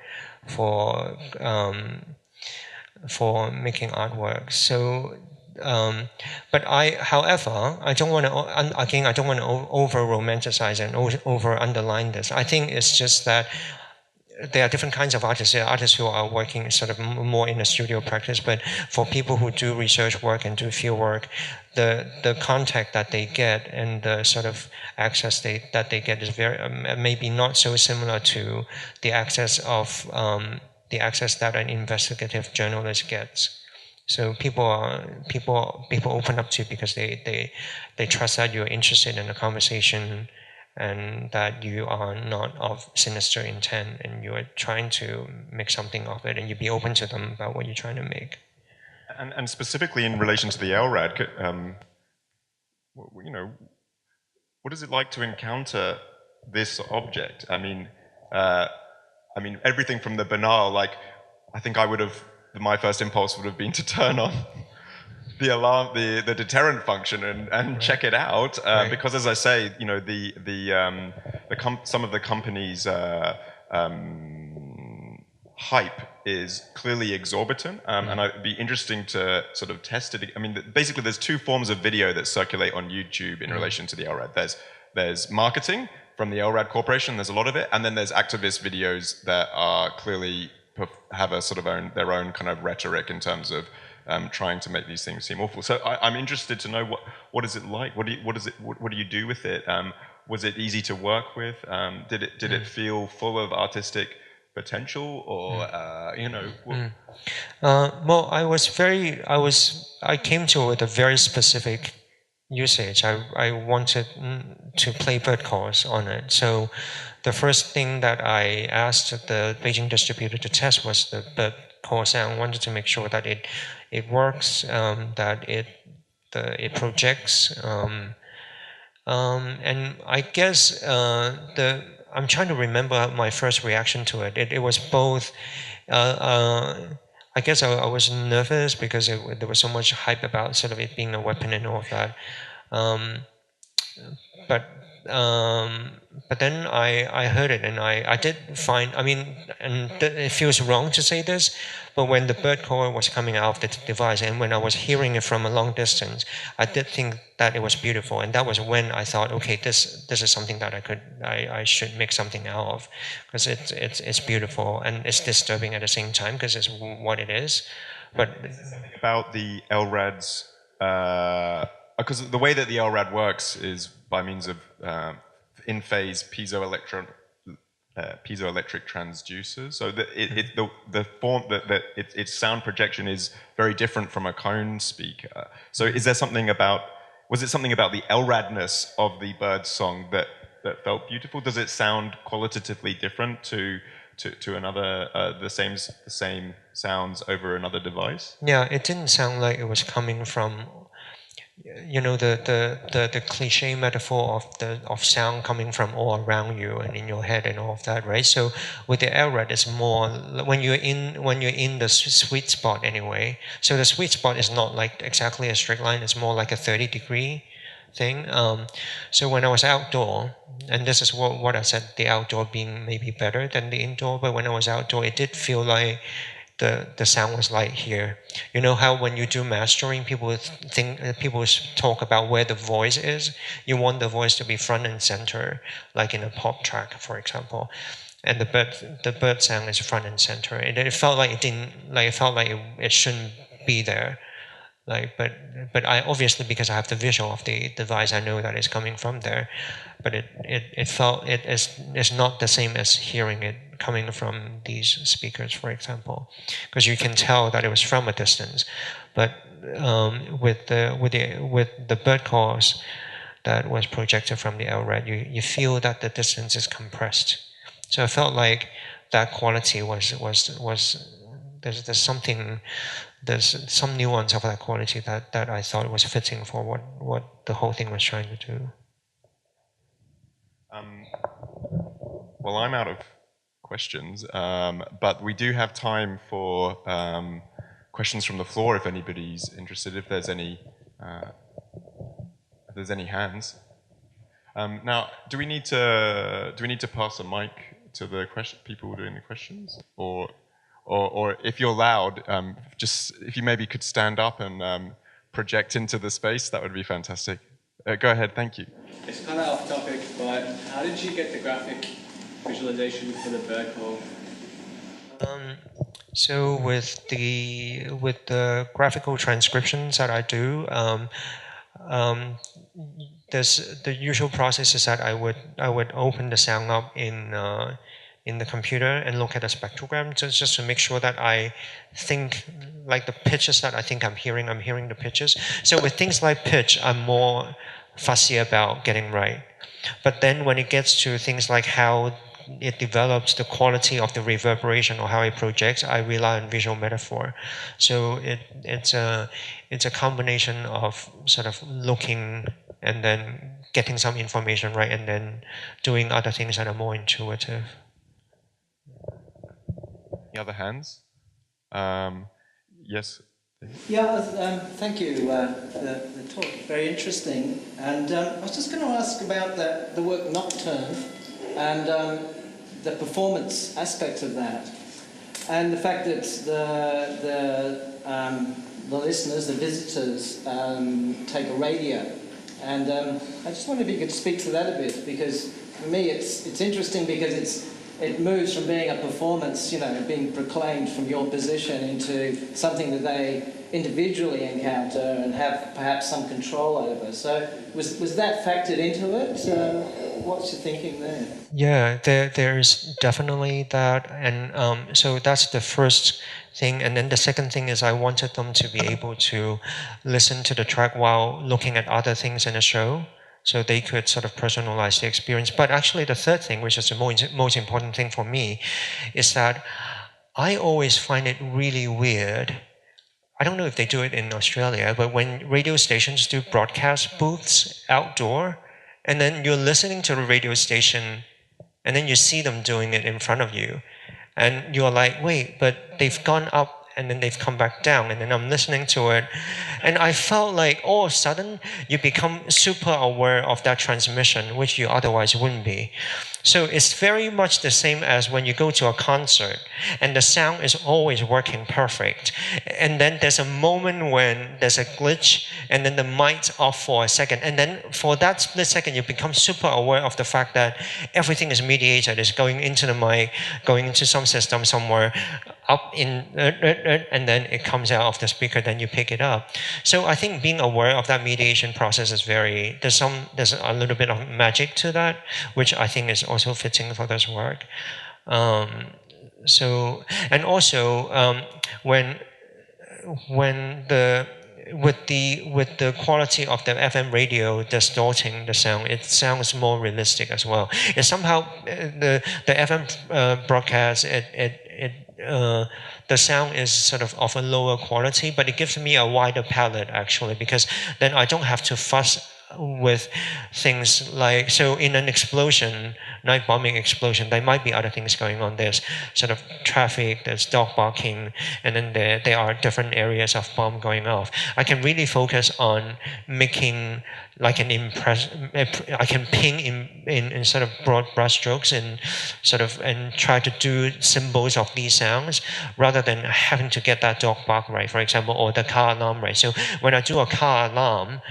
making artwork. So, but however, I don't want to over romanticize and over underline this. I think it's just that there are different kinds of artists. There are artists who are working sort of more in a studio practice, but for people who do research work and do field work, the contact that they get and the sort of access that they get is very maybe not so similar to the access that an investigative journalist gets. So people open up to you because they trust that you're interested in the conversation, and that you are not of sinister intent, and you are trying to make something of it, and you be open to them about what you're trying to make. And specifically in relation to the LRAD, you know, what is it like to encounter this object? I mean, I mean, everything from the Biennale, like, I think my first impulse would have been to turn on the alarm, the deterrent function, and check it out, because, as I say, you know, some of the companies' hype is clearly exorbitant, and it'd be interesting to sort of test it. I mean, basically, there's two forms of video that circulate on YouTube in relation to the LRAD. There's marketing from the LRAD Corporation. There's a lot of it, and then there's activist videos that are clearly have a sort of their own kind of rhetoric in terms of trying to make these things seem awful. So I'm interested to know what is it like? What do you do with it? Was it easy to work with? Did it feel full of artistic potential, or you know? Well, I came to it with a very specific usage. I wanted to play bird calls on it. So the first thing that I asked the Beijing distributor to test was the bird call sound. I wanted to make sure that it works, that it projects, and I guess I'm trying to remember my first reaction to it. It was both. I guess I was nervous because there was so much hype about sort of it being a weapon and all of that. But then I heard it, and I did find, I mean, and it feels wrong to say this, but when the bird call was coming out of the device, and when I was hearing it from a long distance, I did think that it was beautiful, and that was when I thought, okay, this is something that I should make something out of, because it's beautiful and it's disturbing at the same time, because it's what it is. But about the LRADs, because the way that the LRAD works is by means of in-phase piezoelectric transducers. So the form that its sound projection is very different from a cone speaker. So is there something about? Was it something about the LRADness of the bird song that felt beautiful? Does it sound qualitatively different to another the same sounds over another device? Yeah, it didn't sound like it was coming from, you know, the cliche metaphor of sound coming from all around you and in your head and all of that, right? So with the LRAD, it's more when you're in the sweet spot anyway. So the sweet spot is not like exactly a straight line; it's more like a 30-degree thing. So when I was outdoor, and this is what I said, the outdoor being maybe better than the indoor, but when I was outdoor, it did feel like the sound was like here. You know how when you do mastering, people talk about where the voice is. You want the voice to be front and center, like in a pop track, for example. And the bird sound is front and center. And it felt like it didn't, like it felt like it shouldn't be there. Like, but I obviously, because I have the visual of the device, I know that it's coming from there. But it felt it's not the same as hearing it coming from these speakers, for example, because you can tell that it was from a distance. But with the bird calls that was projected from the LRAD, you feel that the distance is compressed. So I felt like that quality was there's some nuance of that quality that I thought was fitting for what the whole thing was trying to do. Well, I'm out of questions, but we do have time for questions from the floor if anybody's interested. If there's any hands. Now, do we need to pass a mic to the people doing the questions, or if you're loud, just if you maybe could stand up and project into the space, that would be fantastic. Go ahead, thank you. It's kind of off topic, but how did you get the graphic visualization for the bird call? So with the graphical transcriptions that I do, the usual process is that I would open the sound up in the computer and look at the spectrogram just to make sure that I think like the pitches that I think I'm hearing the pitches. So with things like pitch, I'm more fussy about getting right. But then when it gets to things like how it develops the quality of the reverberation or how it projects, I rely on visual metaphor. So it's a combination of sort of looking and then getting some information right and then doing other things that are more intuitive. Any other hands? Yes. Yeah, thank you. The talk, very interesting. And I was just going to ask about the work Nocturne and the performance aspect of that, and the fact that the listeners, the visitors, take a radio. And I just wonder if you could speak to that a bit, because for me it's interesting because it moves from being a performance, you know, being proclaimed from your position into something that they individually encounter and have perhaps some control over. So was that factored into it? What's your thinking there? Yeah, there's definitely that, and so that's the first thing. And then the second thing is I wanted them to be able to listen to the track while looking at other things in the show, so they could sort of personalize the experience. But actually the third thing, which is the most important thing for me, is that I always find it really weird. I don't know if they do it in Australia, but when radio stations do broadcast booths outdoor, and then you're listening to the radio station, and then you see them doing it in front of you, and you're like, wait, but they've gone up and then they've come back down, and then I'm listening to it, and I felt like all of a sudden you become super aware of that transmission, which you otherwise wouldn't be. So it's very much the same as when you go to a concert and the sound is always working perfect, and then there's a moment when there's a glitch and then the mic's off for a second, and then for that split second you become super aware of the fact that everything is mediated, it's going into the mic, going into some system somewhere, up in, and then it comes out of the speaker, then you pick it up. So I think being aware of that mediation process is there's a little bit of magic to that, which I think is also fitting for this work. So, and also with the quality of the FM radio distorting the sound, it sounds more realistic as well. It's somehow the FM broadcast, the sound is sort of a lower quality, but it gives me a wider palette actually, because then I don't have to fuss with things like, so in an explosion, night bombing explosion, there might be other things going on. There's sort of traffic, there's dog barking, and then there are different areas of bomb going off. I can really focus on making like an impression. I can ping in sort of broad brushstrokes and try to do symbols of these sounds rather than having to get that dog bark right, for example, or the car alarm right. So when I do a car alarm,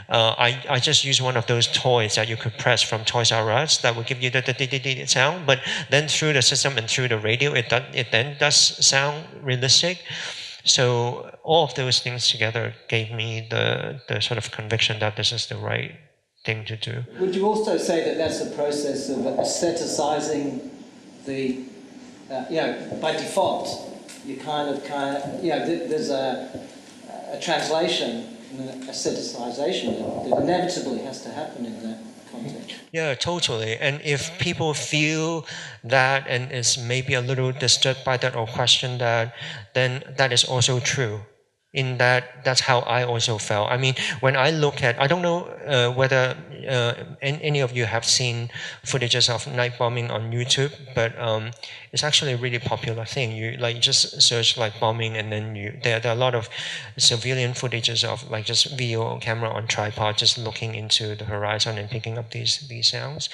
I just use one of those toys that you could press from Toys R Us that will give you the sound, but then through the system and through the radio, it then does sound realistic. So all of those things together gave me the sort of conviction that this is the right thing to do. Would you also say that that's a process of aestheticizing the, by default, you kind of, there's a translation, an aestheticization that inevitably has to happen in that context. Yeah, totally. And if people feel that and is maybe a little disturbed by that or question that, then that is also true. In that's how I also felt. I mean, when I look at, I don't know whether any of you have seen footages of night bombing on YouTube, but it's actually a really popular thing. You just search like bombing, and then there are a lot of civilian footages of like just video camera on tripod, just looking into the horizon and picking up these sounds.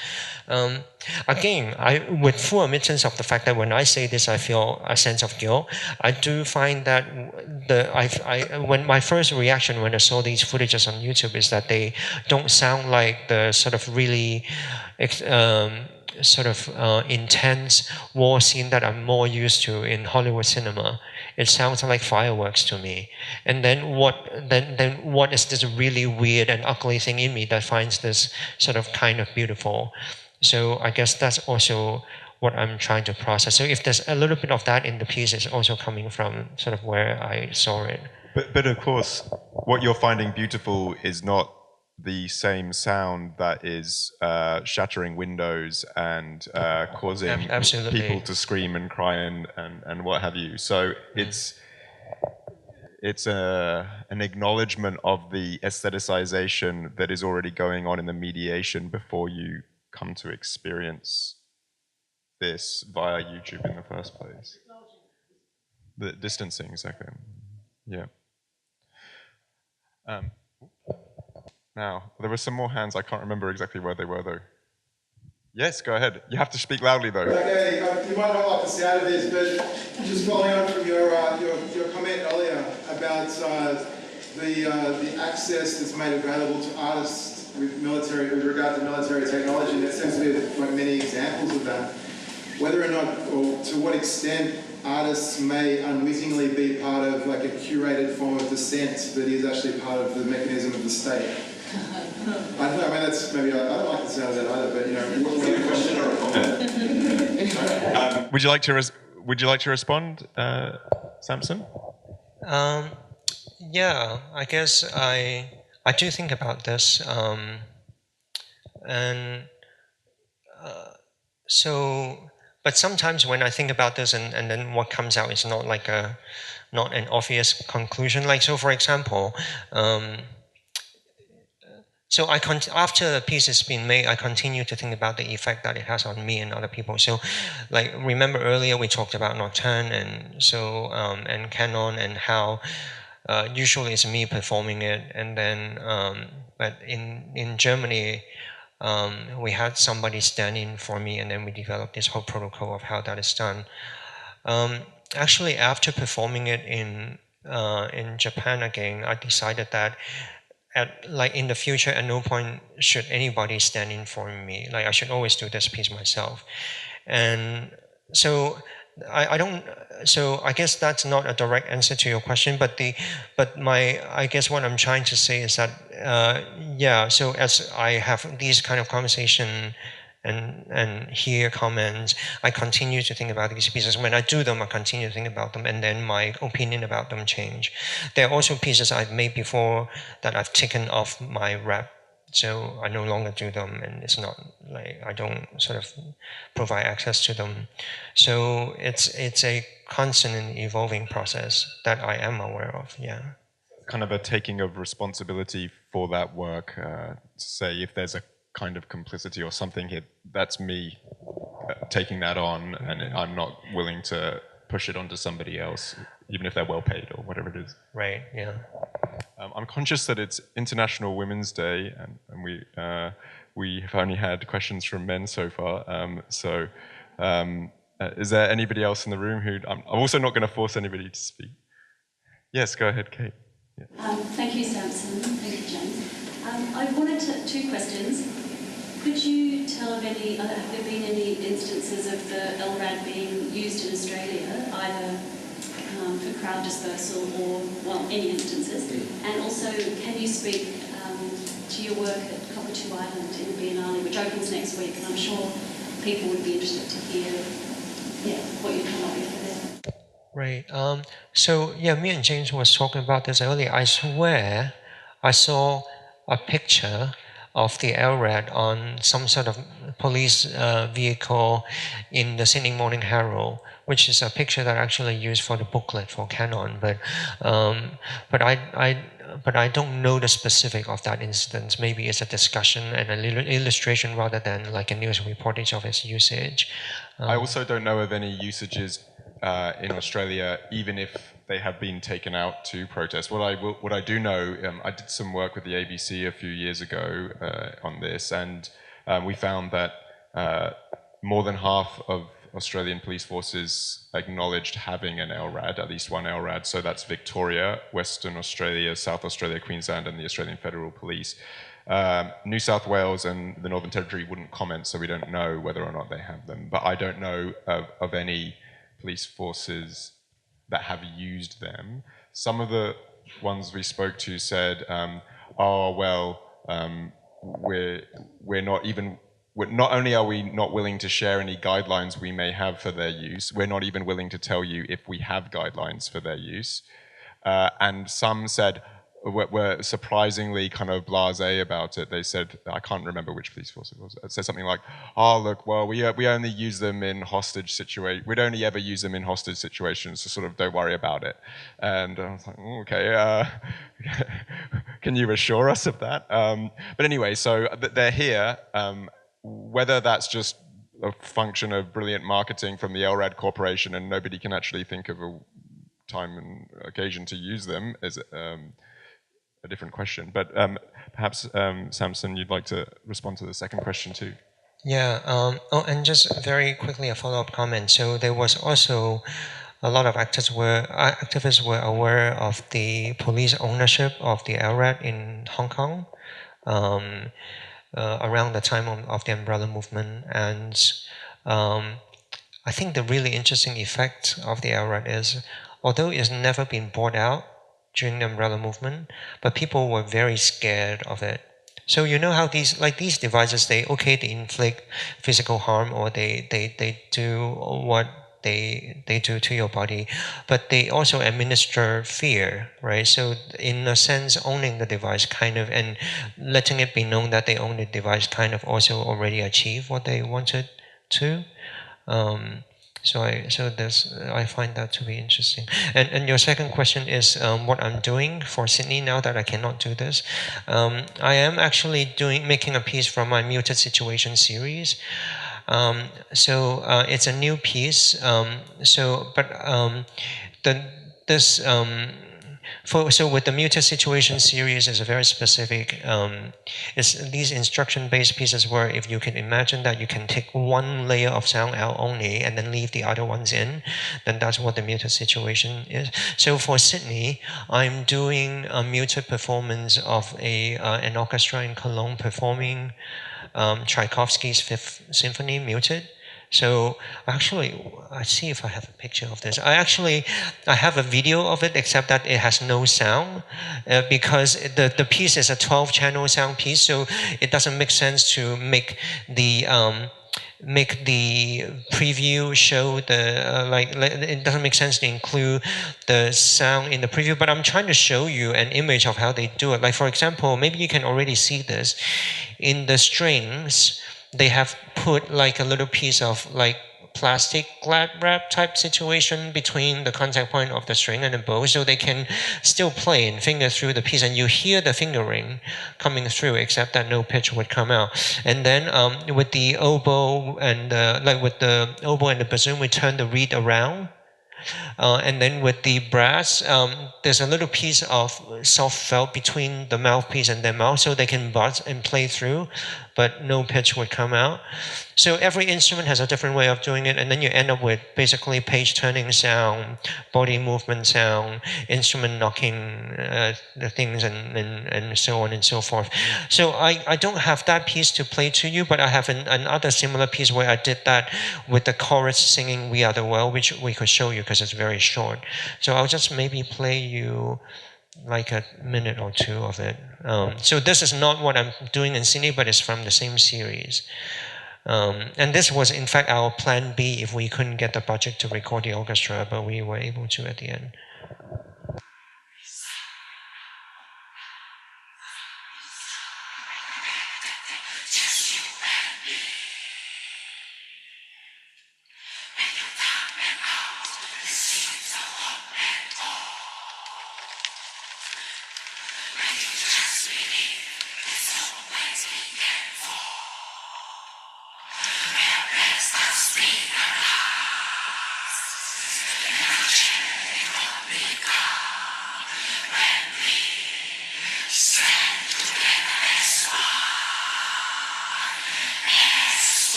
Again, with full admittance of the fact that when I say this, I feel a sense of guilt. I do find that when my first reaction when I saw these footages on YouTube is that they don't sound like the sort of really intense war scene that I'm more used to in Hollywood cinema. It sounds like fireworks to me. And then what is this really weird and ugly thing in me that finds this sort of kind of beautiful? So I guess that's also what I'm trying to process. So if there's a little bit of that in the piece, it's also coming from sort of where I saw it. But of course, what you're finding beautiful is not the same sound that is shattering windows and causing Absolutely. people to scream and cry and what have you. So it's an acknowledgement of the aestheticization that is already going on in the mediation before you come to experience this via YouTube in the first place. The distancing, exactly. Yeah. Now, there were some more hands. I can't remember exactly where they were, though. Yes, go ahead. You have to speak loudly, though. Okay, you might not like the sound of this, but just following on from your comment earlier about the access that's made available to artists with regard to military technology, there seems to be like many examples of that. Whether or not, or to what extent, artists may unwittingly be part of like a curated form of dissent that is actually part of the mechanism of the state. I don't know, I mean, that's maybe, I don't like the sound of that either, but you know, what's the question or a comment? Would you like to respond, Samson? Yeah, I guess I do think about this, and so. But sometimes when I think about this, and then what comes out is not like not an obvious conclusion. Like so, for example. So after the piece has been made, I continue to think about the effect that it has on me and other people. So, like remember earlier we talked about Nocturne and so and Canon and how usually it's me performing it, and then but in Germany we had somebody stand in for me, and then we developed this whole protocol of how that is done. Actually, after performing it in Japan again, I decided that. Like in the future, at no point should anybody stand in for me. Like I should always do this piece myself, and so I don't. So I guess that's not a direct answer to your question, but I guess what I'm trying to say is that yeah. So as I have these kind of conversation and hear comments, I continue to think about these pieces. When I do them, I continue to think about them, and then my opinion about them change. There are also pieces I've made before that I've taken off my rep, so I no longer do them, and it's not like I don't sort of provide access to them. So it's a constant and evolving process that I am aware of. Yeah. Kind of a taking of responsibility for that work. To say if there's a kind of complicity or something here, that's me taking that on, and I'm not willing to push it onto somebody else, even if they're well paid or whatever it is. Right, yeah. I'm conscious that it's International Women's Day, and we have only had questions from men so far. Is there anybody else in the room who... I'm also not going to force anybody to speak. Yes, go ahead, Kate. Yeah. Thank you, Samson. Thank you, James. I wanted two questions. Could you tell of any, have there been any instances of the LRAD being used in Australia, either for crowd dispersal or, well, any instances? And also, can you speak to your work at Cockatoo Island in the Biennale, which opens next week, and I'm sure people would be interested to hear what you come up with there. Right. So, yeah, me and James was talking about this earlier. I swear I saw a picture of the LRAD on some sort of police vehicle in the Sydney Morning Herald, which is a picture that I actually used for the booklet for Canon. But I don't know the specific of that instance. Maybe it's a discussion and an illustration rather than like a news reportage of its usage. I also don't know of any usages in Australia, even if they have been taken out to protest. What I do know, I did some work with the ABC a few years ago on this, and we found that more than half of Australian police forces acknowledged having an LRAD, at least one LRAD. So that's Victoria, Western Australia, South Australia, Queensland, and the Australian Federal Police. New South Wales and the Northern Territory wouldn't comment, so we don't know whether or not they have them. But I don't know of any police forces that have used them. Some of the ones we spoke to said, not only are we not willing to share any guidelines we may have for their use, we're not even willing to tell you if we have guidelines for their use. And some said, were surprisingly kind of blasé about it. They said, I can't remember which police force it was. It said something like, "Oh, look, well, we only use them in hostage situations. We'd only ever use them in hostage situations, so sort of don't worry about it." And I was like, okay, can you assure us of that? But anyway, so they're here. Whether that's just a function of brilliant marketing from the LRAD Corporation and nobody can actually think of time and occasion to use them is a different question. But perhaps, Samson, you'd like to respond to the second question too. Yeah, oh, and just very quickly a follow-up comment. So there was also a lot of activists were aware of the police ownership of the LRAD in Hong Kong around the time of the umbrella movement. And I think the really interesting effect of the LRAD is, although it's never been brought out during the umbrella movement, but people were very scared of it. So you know how these devices, they inflict physical harm, or they do what they do to your body, but they also administer fear, right? So in a sense, owning the device kind of, and letting it be known that they own the device kind of also already achieve what they wanted to. So I find that to be interesting. And your second question is what I'm doing for Sydney now that I cannot do this. I am actually making a piece from my Muted Situation series. It's a new piece. So with the Muted Situation series is a very specific, it's these instruction-based pieces where if you can imagine that you can take one layer of sound out only and then leave the other ones in, then that's what the Muted Situation is. So for Sydney, I'm doing a muted performance of an orchestra in Cologne performing Tchaikovsky's Fifth Symphony muted. So actually, I see if I have a picture of this. I have a video of it, except that it has no sound because the piece is a 12-channel sound piece, so it doesn't make sense to make the preview show it doesn't make sense to include the sound in the preview, but I'm trying to show you an image of how they do it. Like for example, maybe you can already see this. In the strings, they have put like a little piece of like plastic glad wrap type situation between the contact point of the string and the bow, so they can still play and finger through the piece, and you hear the fingering coming through, except that no pitch would come out. And then with the oboe and with the oboe and the bassoon, we turn the reed around. And then with the brass, there's a little piece of soft felt between the mouthpiece and their mouth, so they can buzz and play through, but no pitch would come out. So every instrument has a different way of doing it, and then you end up with basically page turning sound, body movement sound, instrument knocking the things, and so on and so forth. So I don't have that piece to play to you, but I have another similar piece where I did that with the chorus singing We Are the World, which we could show you because it's very short. So I'll just maybe play you like a minute or two of it. So this is not what I'm doing in Sydney, but it's from the same series. And this was in fact our plan B if we couldn't get the budget to record the orchestra, but we were able to at the end.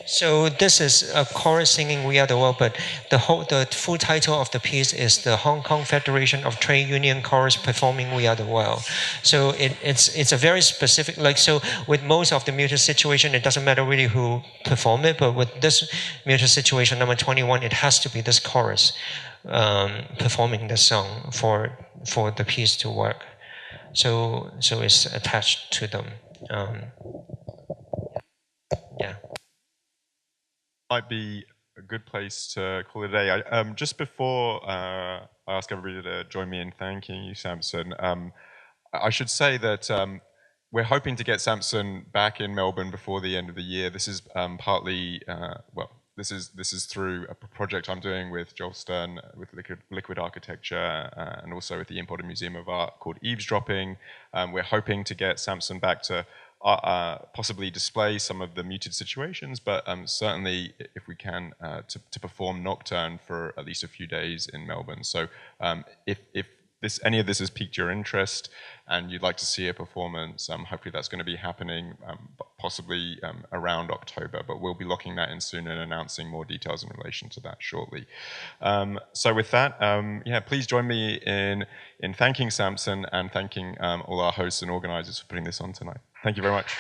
So this is a chorus singing We Are the World, but the full title of the piece is the Hong Kong Federation of Trade Union Chorus Performing We Are the World. So it's a very specific, so with most of the Muted Situation, it doesn't matter really who performed it, but with this Muted Situation number 21, it has to be this chorus performing the song for the piece to work. So it's attached to them. Yeah. Might be a good place to call it a day. Just before I ask everybody to join me in thanking you, Samson. I should say that we're hoping to get Samson back in Melbourne before the end of the year. This is partly, this is through a project I'm doing with Joel Stern with Liquid Architecture and also with the Imported Museum of Art called Eavesdropping. We're hoping to get Samson back to possibly display some of the muted situations, but certainly if we can to perform Nocturne for at least a few days in Melbourne. So if any of this has piqued your interest and you'd like to see a performance, hopefully that's going to be happening possibly around October, but we'll be locking that in soon and announcing more details in relation to that shortly. So with that, yeah, please join me in thanking Samson and thanking all our hosts and organizers for putting this on tonight. Thank you very much.